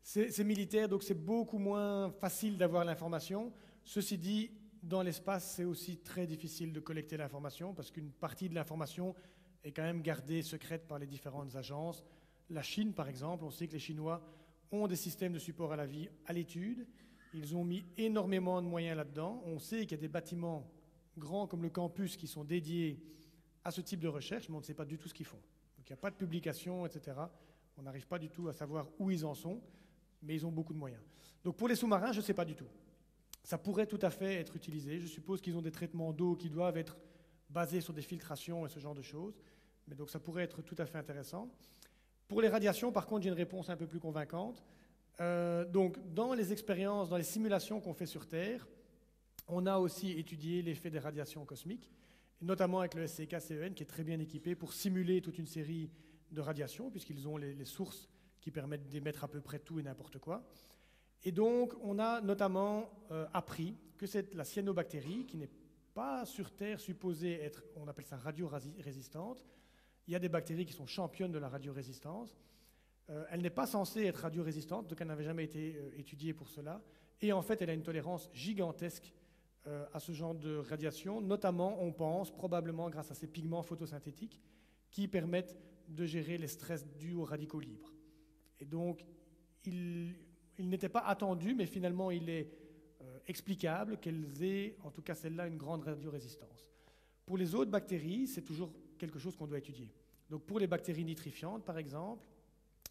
C'est militaire, donc c'est beaucoup moins facile d'avoir l'information. Ceci dit, dans l'espace, c'est aussi très difficile de collecter l'information, parce qu'une partie de l'information est quand même gardée secrète par les différentes agences. La Chine, par exemple, on sait que les Chinois ont des systèmes de support à la vie à l'étude. Ils ont mis énormément de moyens là-dedans. On sait qu'il y a des bâtiments grands comme le campus qui sont dédiés à ce type de recherche, mais on ne sait pas du tout ce qu'ils font. Donc il n'y a pas de publication, etc. On n'arrive pas du tout à savoir où ils en sont, mais ils ont beaucoup de moyens. Donc pour les sous-marins, je ne sais pas du tout. Ça pourrait tout à fait être utilisé. Je suppose qu'ils ont des traitements d'eau qui doivent être basés sur des filtrations et ce genre de choses. Mais donc ça pourrait être tout à fait intéressant. Pour les radiations, par contre, j'ai une réponse un peu plus convaincante. Donc dans les expériences, dans les simulations qu'on fait sur Terre, on a aussi étudié l'effet des radiations cosmiques, notamment avec le SCK-CEN qui est très bien équipé pour simuler toute une série de radiations, puisqu'ils ont les sources qui permettent d'émettre à peu près tout et n'importe quoi. Et donc, on a notamment appris que c'est la cyanobactérie, qui n'est pas sur Terre supposée être, on appelle ça radio-résistante. Il y a des bactéries qui sont championnes de la radiorésistance. Elle n'est pas censée être radio-résistante, donc elle n'avait jamais été étudiée pour cela. Et en fait, elle a une tolérance gigantesque à ce genre de radiation, notamment, on pense, probablement grâce à ces pigments photosynthétiques qui permettent de gérer les stress dus aux radicaux libres. Et donc, il n'était pas attendu, mais finalement, il est explicable qu'elles aient, en tout cas celle-là, une grande radiorésistance. Pour les autres bactéries, c'est toujours quelque chose qu'on doit étudier. Donc, pour les bactéries nitrifiantes, par exemple,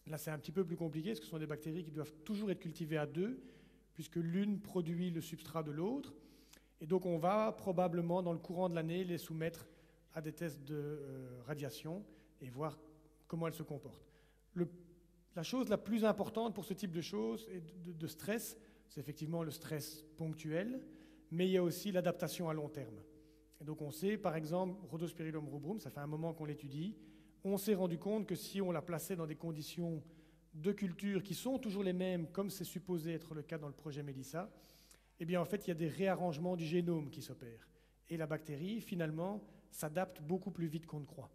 là, c'est un petit peu plus compliqué, parce que ce sont des bactéries qui doivent toujours être cultivées à deux, puisque l'une produit le substrat de l'autre. Et donc, on va probablement, dans le courant de l'année, les soumettre à des tests de radiation et voir comment elles se comportent. La chose la plus importante pour ce type de choses et de stress, c'est effectivement le stress ponctuel, mais il y a aussi l'adaptation à long terme. Et donc, on sait, par exemple, Rhodospirillum rubrum, ça fait un moment qu'on l'étudie, on s'est rendu compte que si on la plaçait dans des conditions de culture qui sont toujours les mêmes, comme c'est supposé être le cas dans le projet Mélissa, eh bien, en fait, il y a des réarrangements du génome qui s'opèrent. Et la bactérie, finalement, s'adapte beaucoup plus vite qu'on ne croit.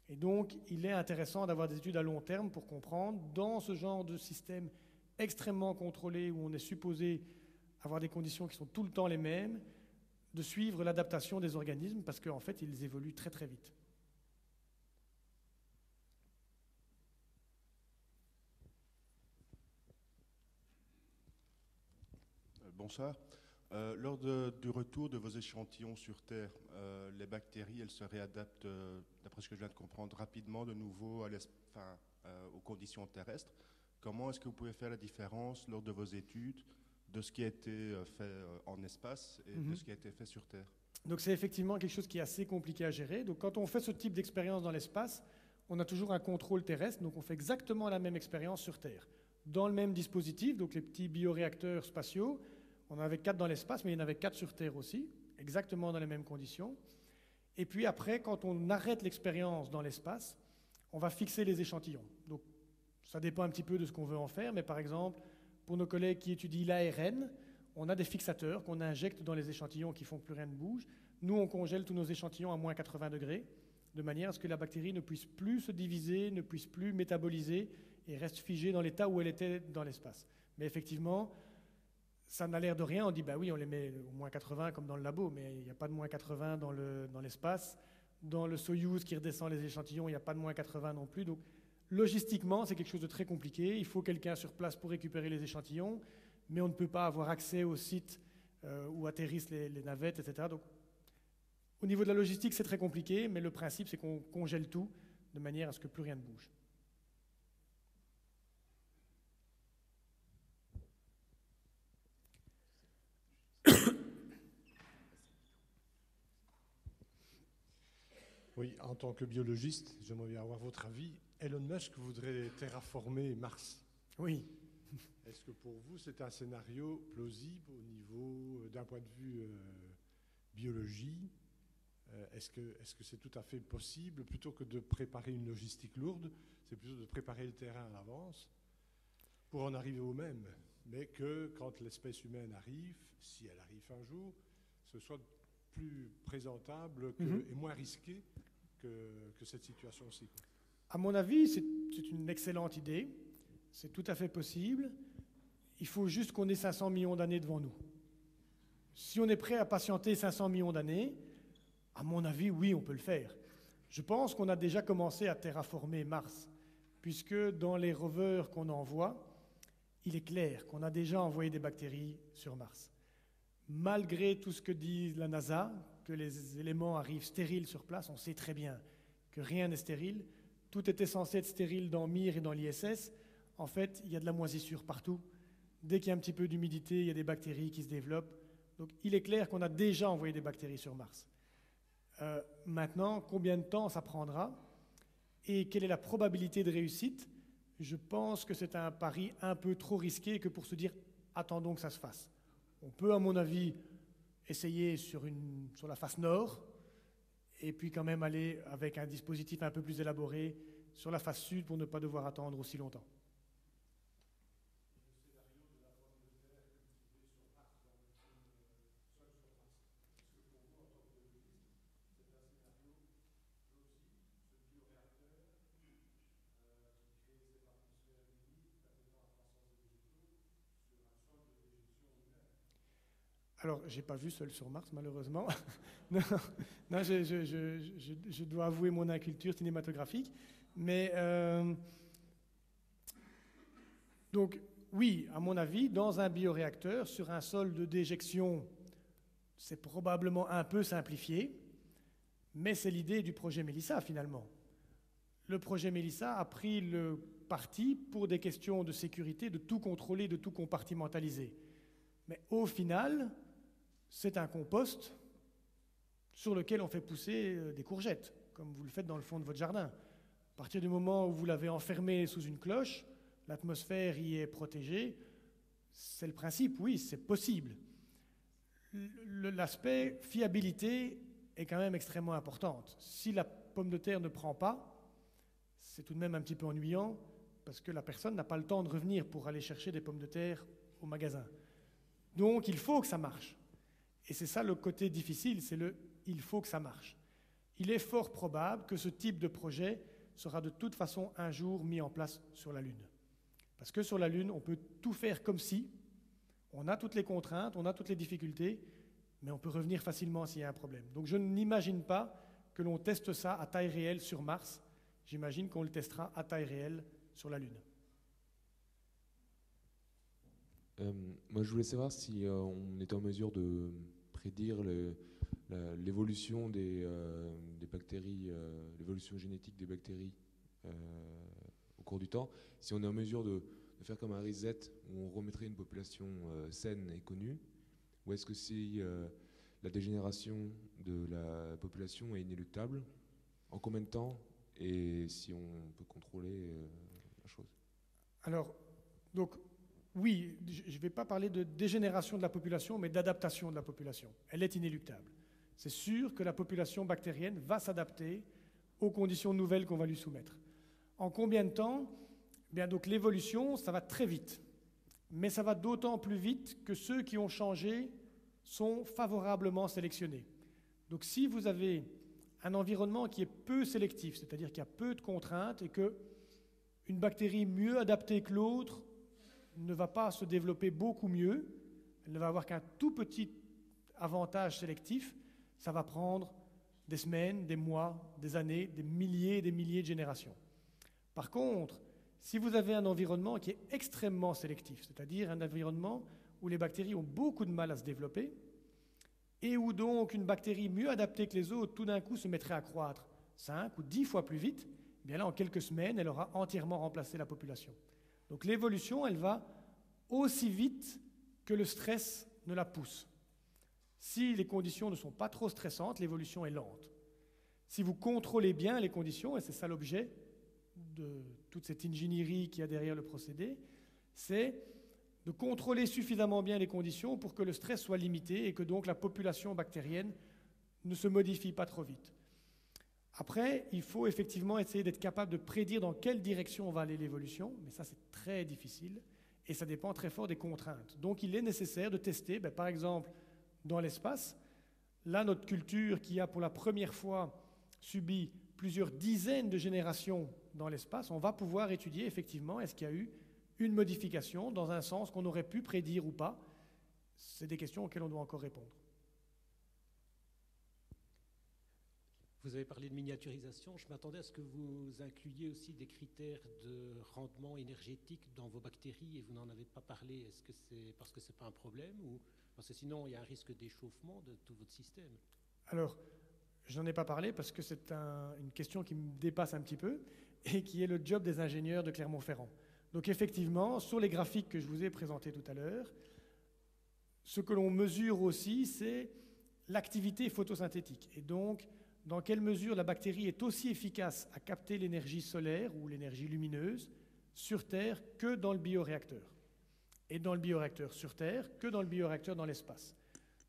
Et donc, il est intéressant d'avoir des études à long terme pour comprendre, dans ce genre de système extrêmement contrôlé, où on est supposé avoir des conditions qui sont tout le temps les mêmes, de suivre l'adaptation des organismes, parce qu'en fait, ils évoluent très très vite. Bonsoir. Lors du retour de vos échantillons sur Terre, les bactéries, elles se réadaptent, d'après ce que je viens de comprendre, rapidement de nouveau aux conditions terrestres. Comment est-ce que vous pouvez faire la différence lors de vos études de ce qui a été fait en espace et de ce qui a été fait sur Terre? Donc c'est effectivement quelque chose qui est assez compliqué à gérer. Donc quand on fait ce type d'expérience dans l'espace, on a toujours un contrôle terrestre, donc on fait exactement la même expérience sur Terre. Dans le même dispositif, donc les petits bioréacteurs spatiaux, on en avait 4 dans l'espace, mais il y en avait 4 sur Terre aussi, exactement dans les mêmes conditions. Et puis après, quand on arrête l'expérience dans l'espace, on va fixer les échantillons. Donc ça dépend un petit peu de ce qu'on veut en faire, mais par exemple, pour nos collègues qui étudient l'ARN, on a des fixateurs qu'on injecte dans les échantillons qui font que plus rien ne bouge. Nous, on congèle tous nos échantillons à moins 80 degrés, de manière à ce que la bactérie ne puisse plus se diviser, ne puisse plus métaboliser et reste figée dans l'état où elle était dans l'espace. Mais effectivement, ça n'a l'air de rien, on dit bah oui, on les met au moins 80 comme dans le labo, mais il n'y a pas de moins 80 dans l'espace. Dans le Soyouz qui redescend les échantillons, il n'y a pas de moins 80 non plus. Donc logistiquement, c'est quelque chose de très compliqué. Il faut quelqu'un sur place pour récupérer les échantillons, mais on ne peut pas avoir accès au site où atterrissent les navettes, etc. Donc au niveau de la logistique, c'est très compliqué, mais le principe, c'est qu'on congèle tout de manière à ce que plus rien ne bouge. Oui, en tant que biologiste, j'aimerais bien avoir votre avis. Elon Musk voudrait terraformer Mars. Oui. Est-ce que pour vous, c'est un scénario plausible au niveau d'un point de vue biologie, est-ce que c'est tout à fait possible, plutôt que de préparer une logistique lourde, c'est plutôt de préparer le terrain à l'avance pour en arriver au même, mais que quand l'espèce humaine arrive, si elle arrive un jour, ce soit plus présentable et moins risqué que cette situation-ci. À mon avis, c'est une excellente idée. C'est tout à fait possible. Il faut juste qu'on ait 500 millions d'années devant nous. Si on est prêt à patienter 500 millions d'années, à mon avis, oui, on peut le faire. Je pense qu'on a déjà commencé à terraformer Mars, puisque dans les rovers qu'on envoie, il est clair qu'on a déjà envoyé des bactéries sur Mars. Malgré tout ce que dit la NASA, que les éléments arrivent stériles sur place, on sait très bien que rien n'est stérile. Tout était censé être stérile dans Mir et dans l'ISS. En fait, il y a de la moisissure partout. Dès qu'il y a un petit peu d'humidité, il y a des bactéries qui se développent. Donc il est clair qu'on a déjà envoyé des bactéries sur Mars. Maintenant, combien de temps ça prendra et quelle est la probabilité de réussite? Je pense que c'est un pari un peu trop risqué que pour se dire « attendons que ça se fasse ». On peut, à mon avis, essayer sur la face nord et puis quand même aller avec un dispositif un peu plus élaboré sur la face sud pour ne pas devoir attendre aussi longtemps. Alors, je n'ai pas vu Seul sur Mars, malheureusement. non, je dois avouer mon inculture cinématographique. Mais, donc, oui, à mon avis, dans un bioréacteur, sur un sol de déjection, c'est probablement un peu simplifié, mais c'est l'idée du projet Mélissa, finalement. Le projet Mélissa a pris le parti, pour des questions de sécurité, de tout contrôler, de tout compartimentaliser. Mais au final, c'est un compost sur lequel on fait pousser des courgettes, comme vous le faites dans le fond de votre jardin. À partir du moment où vous l'avez enfermé sous une cloche, l'atmosphère y est protégée, c'est le principe, oui, c'est possible. L'aspect fiabilité est quand même extrêmement importante. Si la pomme de terre ne prend pas, c'est tout de même un petit peu ennuyant, parce que la personne n'a pas le temps de revenir pour aller chercher des pommes de terre au magasin. Donc il faut que ça marche. Et c'est ça le côté difficile, c'est il faut que ça marche. Il est fort probable que ce type de projet sera de toute façon un jour mis en place sur la Lune. Parce que sur la Lune, on peut tout faire comme si, on a toutes les contraintes, on a toutes les difficultés, mais on peut revenir facilement s'il y a un problème. Donc je n'imagine pas que l'on teste ça à taille réelle sur Mars, j'imagine qu'on le testera à taille réelle sur la Lune. Moi, je voulais savoir si on était en mesure de prédire l'évolution des bactéries, l'évolution génétique des bactéries au cours du temps. Si on est en mesure de faire comme un reset où on remettrait une population saine et connue, ou est-ce que si la dégénération de la population est inéluctable, en combien de temps, et si on peut contrôler la chose? Alors, donc, oui, je ne vais pas parler de dégénération de la population, mais d'adaptation de la population. Elle est inéluctable. C'est sûr que la population bactérienne va s'adapter aux conditions nouvelles qu'on va lui soumettre. En combien de temps? Bien, donc l'évolution, ça va très vite. Mais ça va d'autant plus vite que ceux qui ont changé sont favorablement sélectionnés. Donc si vous avez un environnement qui est peu sélectif, c'est-à-dire qu'il y a peu de contraintes et qu'une bactérie mieux adaptée que l'autre ne va pas se développer beaucoup mieux, elle ne va avoir qu'un tout petit avantage sélectif, ça va prendre des semaines, des mois, des années, des milliers et des milliers de générations. Par contre, si vous avez un environnement qui est extrêmement sélectif, c'est-à-dire un environnement où les bactéries ont beaucoup de mal à se développer, et où donc une bactérie mieux adaptée que les autres, tout d'un coup, se mettrait à croître 5 ou 10 fois plus vite, eh bien là, en quelques semaines, elle aura entièrement remplacé la population. Donc l'évolution, elle va aussi vite que le stress ne la pousse. Si les conditions ne sont pas trop stressantes, l'évolution est lente. Si vous contrôlez bien les conditions, et c'est ça l'objet de toute cette ingénierie qu'il y a derrière le procédé, c'est de contrôler suffisamment bien les conditions pour que le stress soit limité et que donc la population bactérienne ne se modifie pas trop vite. Après, il faut effectivement essayer d'être capable de prédire dans quelle direction va aller l'évolution, mais ça c'est très difficile et ça dépend très fort des contraintes. Donc il est nécessaire de tester, par exemple dans l'espace. Là, notre culture qui a pour la première fois subi plusieurs dizaines de générations dans l'espace, on va pouvoir étudier effectivement est-ce qu'il y a eu une modification dans un sens qu'on aurait pu prédire ou pas. C'est des questions auxquelles on doit encore répondre. Vous avez parlé de miniaturisation. Je m'attendais à ce que vous incluiez aussi des critères de rendement énergétique dans vos bactéries et vous n'en avez pas parlé. Est-ce que c'est parce que ce n'est pas un problème ou parce que sinon il y a un risque d'échauffement de tout votre système? Alors, je n'en ai pas parlé parce que c'est une question qui me dépasse un petit peu et qui est le job des ingénieurs de Clermont-Ferrand. Donc effectivement, sur les graphiques que je vous ai présentés tout à l'heure, ce que l'on mesure aussi, c'est l'activité photosynthétique. Et donc, dans quelle mesure la bactérie est aussi efficace à capter l'énergie solaire ou l'énergie lumineuse sur Terre que dans le bioréacteur. Et dans le bioréacteur sur Terre que dans le bioréacteur dans l'espace.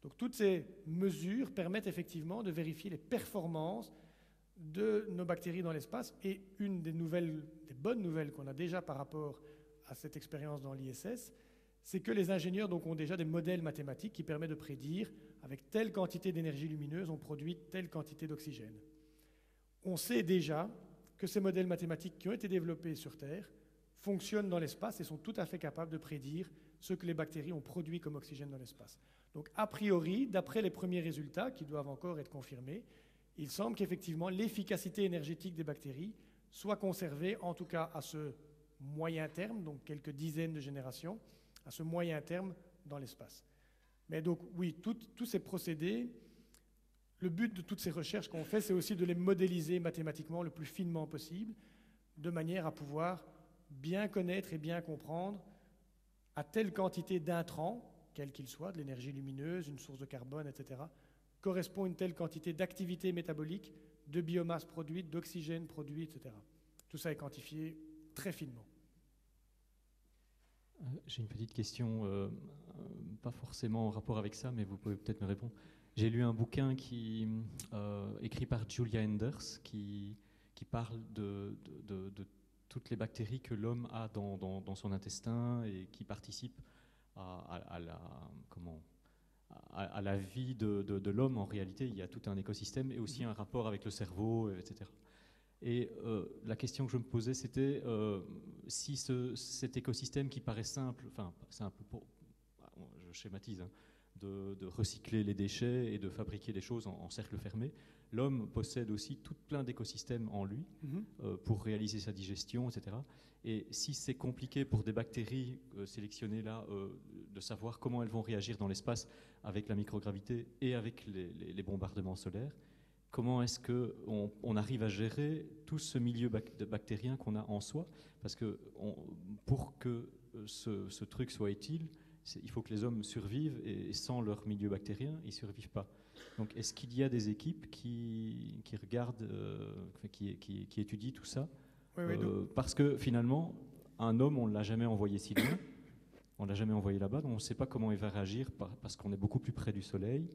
Donc toutes ces mesures permettent effectivement de vérifier les performances de nos bactéries dans l'espace. Et une des bonnes nouvelles qu'on a déjà par rapport à cette expérience dans l'ISS, c'est que les ingénieurs donc, ont déjà des modèles mathématiques qui permettent de prédire avec telle quantité d'énergie lumineuse, on produit telle quantité d'oxygène. On sait déjà que ces modèles mathématiques qui ont été développés sur Terre fonctionnent dans l'espace et sont tout à fait capables de prédire ce que les bactéries ont produit comme oxygène dans l'espace. Donc, a priori, d'après les premiers résultats, qui doivent encore être confirmés, il semble qu'effectivement l'efficacité énergétique des bactéries soit conservée, en tout cas à ce moyen terme, donc quelques dizaines de générations, à ce moyen terme dans l'espace. Mais donc oui, tous ces procédés, le but de toutes ces recherches qu'on fait, c'est aussi de les modéliser mathématiquement le plus finement possible, de manière à pouvoir bien connaître et bien comprendre à telle quantité d'intrants, quel qu'il soit, de l'énergie lumineuse, une source de carbone, etc., correspond une telle quantité d'activité métabolique, de biomasse produite, d'oxygène produit, etc. Tout ça est quantifié très finement. J'ai une petite question, pas forcément en rapport avec ça, mais vous pouvez peut-être me répondre. J'ai lu un bouquin écrit par Julia Enders qui parle de toutes les bactéries que l'homme a dans son intestin et qui participent à la vie de l'homme. En réalité, il y a tout un écosystème et aussi un rapport avec le cerveau, etc. Et la question que je me posais, c'était si cet écosystème qui paraît simple, enfin simple, je schématise, hein, de recycler les déchets et de fabriquer des choses en cercle fermé, l'homme possède aussi tout plein d'écosystèmes en lui pour réaliser sa digestion, etc. Et si c'est compliqué pour des bactéries sélectionnées là, de savoir comment elles vont réagir dans l'espace avec la microgravité et avec les bombardements solaires, comment est-ce qu'on arrive à gérer tout ce milieu bactérien qu'on a en soi? Parce que pour que ce truc soit utile, il faut que les hommes survivent et sans leur milieu bactérien, ils ne survivent pas. Donc est-ce qu'il y a des équipes qui regardent, qui étudient tout ça? Oui, parce que finalement, un homme, on ne l'a jamais envoyé si loin, on ne l'a jamais envoyé là-bas, donc on ne sait pas comment il va réagir parce qu'on est beaucoup plus près du Soleil.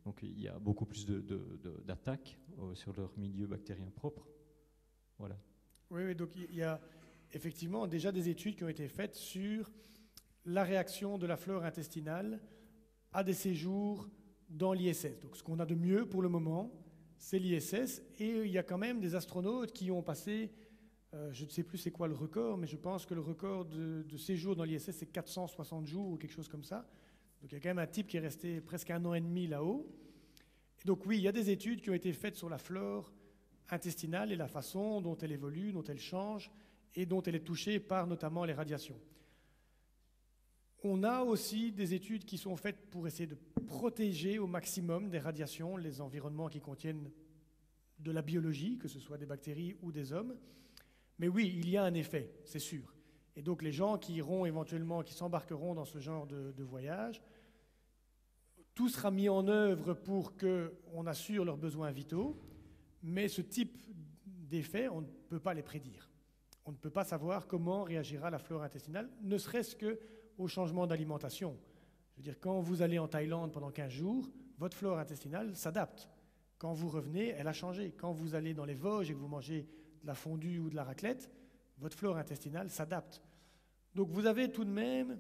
Donc il y a beaucoup plus d'attaques sur leur milieu bactérien propre. Voilà. Oui, donc il y a effectivement déjà des études qui ont été faites sur la réaction de la flore intestinale à des séjours dans l'ISS. Donc ce qu'on a de mieux pour le moment, c'est l'ISS. Et il y a quand même des astronautes qui ont passé, je ne sais plus c'est quoi le record, mais je pense que le record de séjour dans l'ISS, c'est 460 jours ou quelque chose comme ça. Donc il y a quand même un type qui est resté presque 1 an et demi là-haut. Et donc oui, il y a des études qui ont été faites sur la flore intestinale et la façon dont elle évolue, dont elle change et dont elle est touchée par notamment les radiations. On a aussi des études qui sont faites pour essayer de protéger au maximum des radiations les environnements qui contiennent de la biologie, que ce soit des bactéries ou des hommes. Mais oui, il y a un effet, c'est sûr. Et donc les gens qui iront éventuellement, qui s'embarqueront dans ce genre de voyage, tout sera mis en œuvre pour qu'on assure leurs besoins vitaux, mais ce type d'effets, on ne peut pas les prédire. On ne peut pas savoir comment réagira la flore intestinale, ne serait-ce que au changement d'alimentation. Je veux dire, quand vous allez en Thaïlande pendant 15 jours, votre flore intestinale s'adapte. Quand vous revenez, elle a changé. Quand vous allez dans les Vosges et que vous mangez de la fondue ou de la raclette, votre flore intestinale s'adapte. Donc vous avez tout de même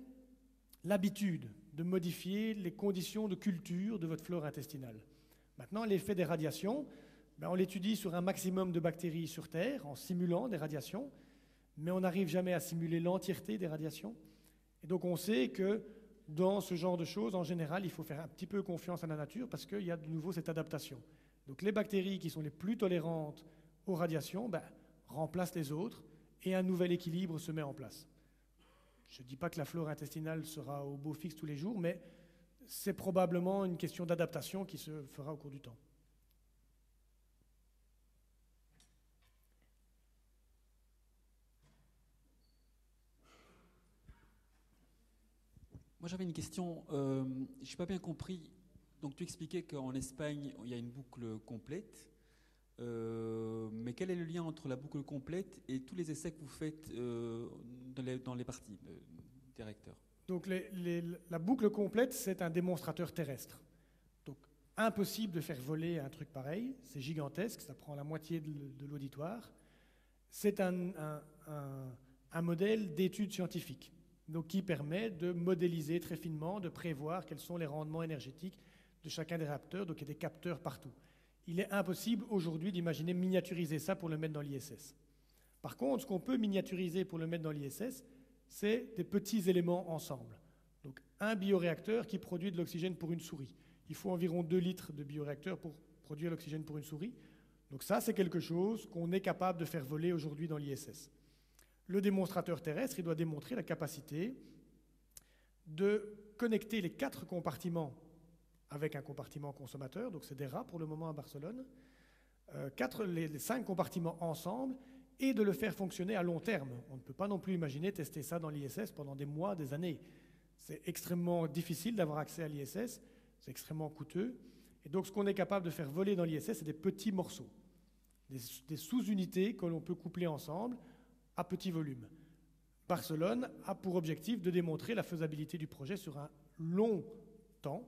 l'habitude de modifier les conditions de culture de votre flore intestinale. Maintenant, l'effet des radiations, on l'étudie sur un maximum de bactéries sur Terre, en simulant des radiations, mais on n'arrive jamais à simuler l'entièreté des radiations. Et donc on sait que dans ce genre de choses, en général, il faut faire un petit peu confiance à la nature parce qu'il y a de nouveau cette adaptation. Donc les bactéries qui sont les plus tolérantes aux radiations remplacent les autres et un nouvel équilibre se met en place. Je ne dis pas que la flore intestinale sera au beau fixe tous les jours, mais c'est probablement une question d'adaptation qui se fera au cours du temps. Moi, j'avais une question. Je n'ai pas bien compris. Donc, tu expliquais qu'en Espagne, il y a une boucle complète. Mais quel est le lien entre la boucle complète et tous les essais que vous faites dans les parties des réacteurs? Donc, la boucle complète, c'est un démonstrateur terrestre. Donc, impossible de faire voler un truc pareil. C'est gigantesque, ça prend la moitié de l'auditoire. C'est un modèle d'étude scientifique. Donc, qui permet de modéliser très finement, de prévoir quels sont les rendements énergétiques de chacun des réacteurs. Donc, il y a des capteurs partout. Il est impossible aujourd'hui d'imaginer miniaturiser ça pour le mettre dans l'ISS. Par contre, ce qu'on peut miniaturiser pour le mettre dans l'ISS, c'est des petits éléments ensemble. Donc, un bioréacteur qui produit de l'oxygène pour une souris. Il faut environ 2 litres de bioréacteur pour produire l'oxygène pour une souris. Donc ça, c'est quelque chose qu'on est capable de faire voler aujourd'hui dans l'ISS. Le démonstrateur terrestre, il doit démontrer la capacité de connecter les 4 compartiments avec un compartiment consommateur, donc c'est des rats pour le moment à Barcelone, les 5 compartiments ensemble, et de le faire fonctionner à long terme. On ne peut pas non plus imaginer tester ça dans l'ISS pendant des mois, des années. C'est extrêmement difficile d'avoir accès à l'ISS, c'est extrêmement coûteux, et donc ce qu'on est capable de faire voler dans l'ISS, c'est des petits morceaux, des sous-unités que l'on peut coupler ensemble, à petit volume. Barcelone a pour objectif de démontrer la faisabilité du projet sur un long temps,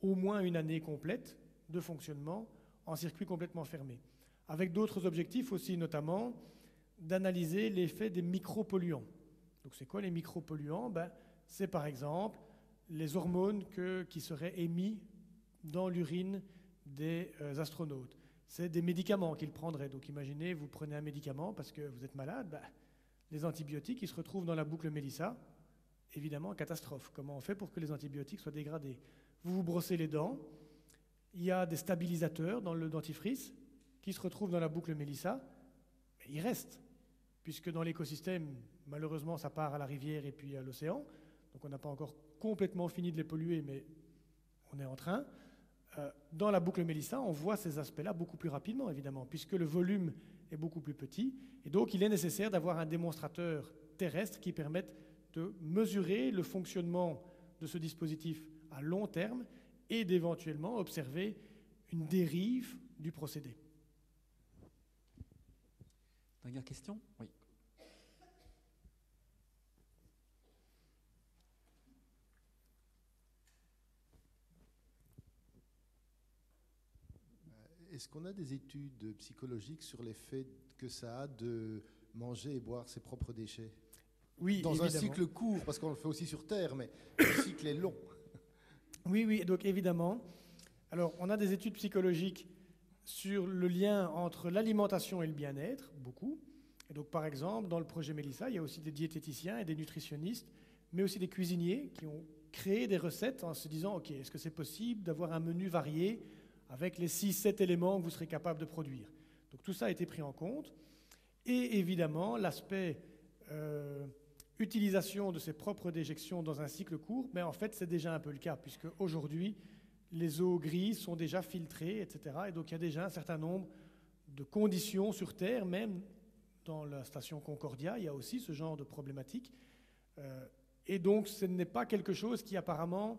au moins une année complète de fonctionnement en circuit complètement fermé. Avec d'autres objectifs aussi, notamment d'analyser l'effet des micropolluants. Donc c'est quoi les micropolluants? C'est par exemple les hormones qui seraient émis dans l'urine des astronautes. C'est des médicaments qu'ils prendraient. Donc imaginez, vous prenez un médicament parce que vous êtes malade, les antibiotiques, ils se retrouvent dans la boucle Mélissa. Évidemment, catastrophe. Comment on fait pour que les antibiotiques soient dégradés? Vous vous brossez les dents, il y a des stabilisateurs dans le dentifrice qui se retrouvent dans la boucle Mélissa, mais ils restent, puisque dans l'écosystème, malheureusement, ça part à la rivière et puis à l'océan. Donc on n'a pas encore complètement fini de les polluer, mais on est en train. Dans la boucle Mélissa, on voit ces aspects-là beaucoup plus rapidement, évidemment, puisque le volume est beaucoup plus petit. Et donc, il est nécessaire d'avoir un démonstrateur terrestre qui permette de mesurer le fonctionnement de ce dispositif à long terme et d'éventuellement observer une dérive du procédé. Dernière question? Oui. Est-ce qu'on a des études psychologiques sur l'effet que ça a de manger et boire ses propres déchets? Oui, dans évidemment. Un cycle court, parce qu'on le fait aussi sur Terre, mais le cycle est long. Oui, donc évidemment. Alors, on a des études psychologiques sur le lien entre l'alimentation et le bien-être, beaucoup. Et donc, par exemple, dans le projet Mélissa, il y a aussi des diététiciens et des nutritionnistes, mais aussi des cuisiniers qui ont créé des recettes en se disant, OK, est-ce que c'est possible d'avoir un menu varié avec les 6-7 éléments que vous serez capable de produire? Donc, tout ça a été pris en compte. Et évidemment, l'aspect utilisation de ses propres déjections dans un cycle court, mais en fait, c'est déjà un peu le cas, puisque aujourd'hui, les eaux grises sont déjà filtrées, etc. Et donc, il y a déjà un certain nombre de conditions sur Terre, même dans la station Concordia, il y a aussi ce genre de problématique. Et donc, ce n'est pas quelque chose qui apparemment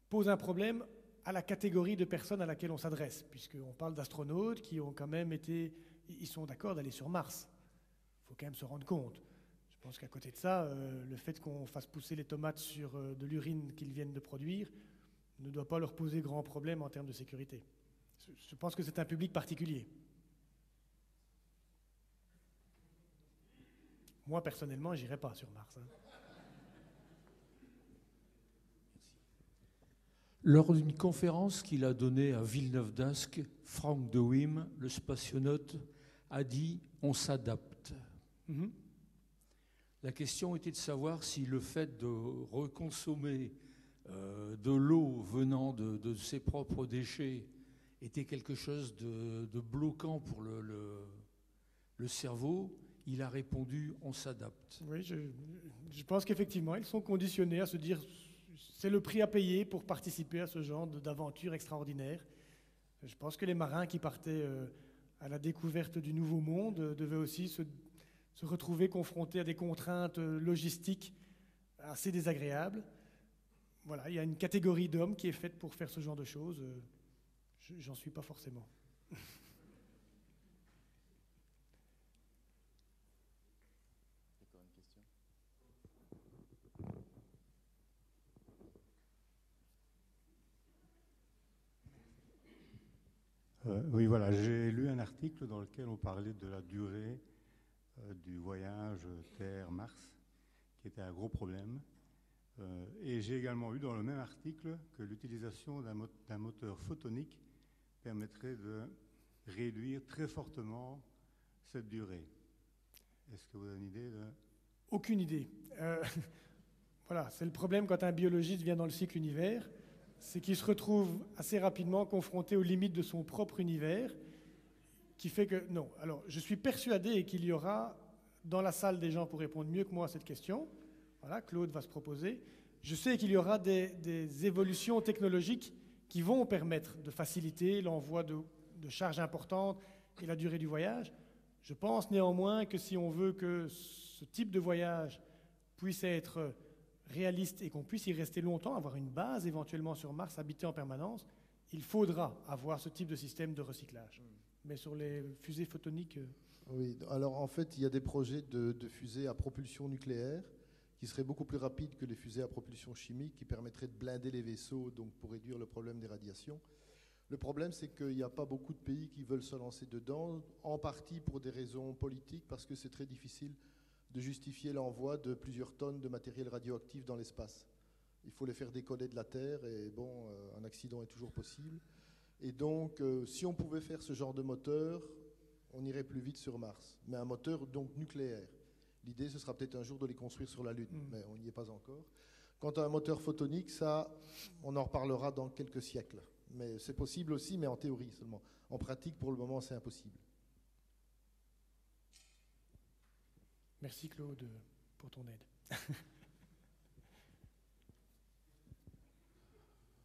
pose un problème à la catégorie de personnes à laquelle on s'adresse, puisqu'on parle d'astronautes qui ont quand même été... Ils sont d'accord d'aller sur Mars. Il faut quand même se rendre compte. Je pense qu'à côté de ça, le fait qu'on fasse pousser les tomates sur de l'urine qu'ils viennent de produire ne doit pas leur poser grand problème en termes de sécurité. Je pense que c'est un public particulier. Moi, personnellement, j'irai pas sur Mars. Lors d'une conférence qu'il a donnée à Villeneuve d'Ascq, Franck de Wim, le spationaute, a dit « on s'adapte ». La question était de savoir si le fait de reconsommer de l'eau venant de ses propres déchets était quelque chose de bloquant pour le cerveau. Il a répondu « on s'adapte ». Oui, je pense qu'effectivement, ils sont conditionnés à se dire c'est le prix à payer pour participer à ce genre d'aventure extraordinaire. Je pense que les marins qui partaient à la découverte du Nouveau Monde devaient aussi se retrouver confrontés à des contraintes logistiques assez désagréables. Voilà, il y a une catégorie d'hommes qui est faite pour faire ce genre de choses. J'en suis pas forcément. Oui, voilà, j'ai lu un article dans lequel on parlait de la durée du voyage Terre-Mars, qui était un gros problème. Et j'ai également lu dans le même article que l'utilisation d'un moteur photonique permettrait de réduire très fortement cette durée. Est-ce que vous avez une idée de... Aucune idée. Voilà, c'est le problème quand un biologiste vient dans le cycle univers, c'est qu'il se retrouve assez rapidement confronté aux limites de son propre univers, qui fait que, non. Alors, je suis persuadé qu'il y aura dans la salle des gens pour répondre mieux que moi à cette question. Voilà, Claude va se proposer. Je sais qu'il y aura des évolutions technologiques qui vont permettre de faciliter l'envoi de charges importantes et la durée du voyage. Je pense néanmoins que si on veut que ce type de voyage puisse être réaliste et qu'on puisse y rester longtemps, avoir une base éventuellement sur Mars, habiter en permanence, il faudra avoir ce type de système de recyclage. Mais sur les fusées photoniques... Oui, alors en fait, il y a des projets de fusées à propulsion nucléaire qui seraient beaucoup plus rapides que les fusées à propulsion chimique, qui permettraient de blinder les vaisseaux donc pour réduire le problème des radiations. Le problème, c'est qu'il n'y a pas beaucoup de pays qui veulent se lancer dedans, en partie pour des raisons politiques, parce que c'est très difficile de justifier l'envoi de plusieurs tonnes de matériel radioactif dans l'espace. Il faut les faire décoller de la Terre, et bon, un accident est toujours possible. Et donc, si on pouvait faire ce genre de moteur, on irait plus vite sur Mars. Mais un moteur donc nucléaire. L'idée, ce sera peut-être un jour de les construire sur la Lune, mais on n'y est pas encore. Quant à un moteur photonique, ça, on en reparlera dans quelques siècles. Mais c'est possible aussi, mais en théorie seulement. En pratique, pour le moment, c'est impossible. Merci Claude pour ton aide.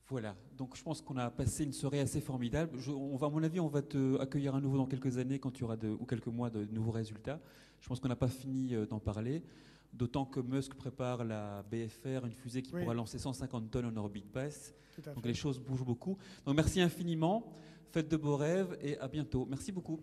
Voilà, donc je pense qu'on a passé une soirée assez formidable. À mon avis, on va te accueillir à nouveau dans quelques années quand il y aura ou quelques mois de nouveaux résultats. Je pense qu'on n'a pas fini d'en parler, d'autant que Musk prépare la BFR, une fusée qui pourra lancer 150 tonnes en orbite basse. Donc les choses bougent beaucoup. Donc merci infiniment, faites de beaux rêves et à bientôt. Merci beaucoup.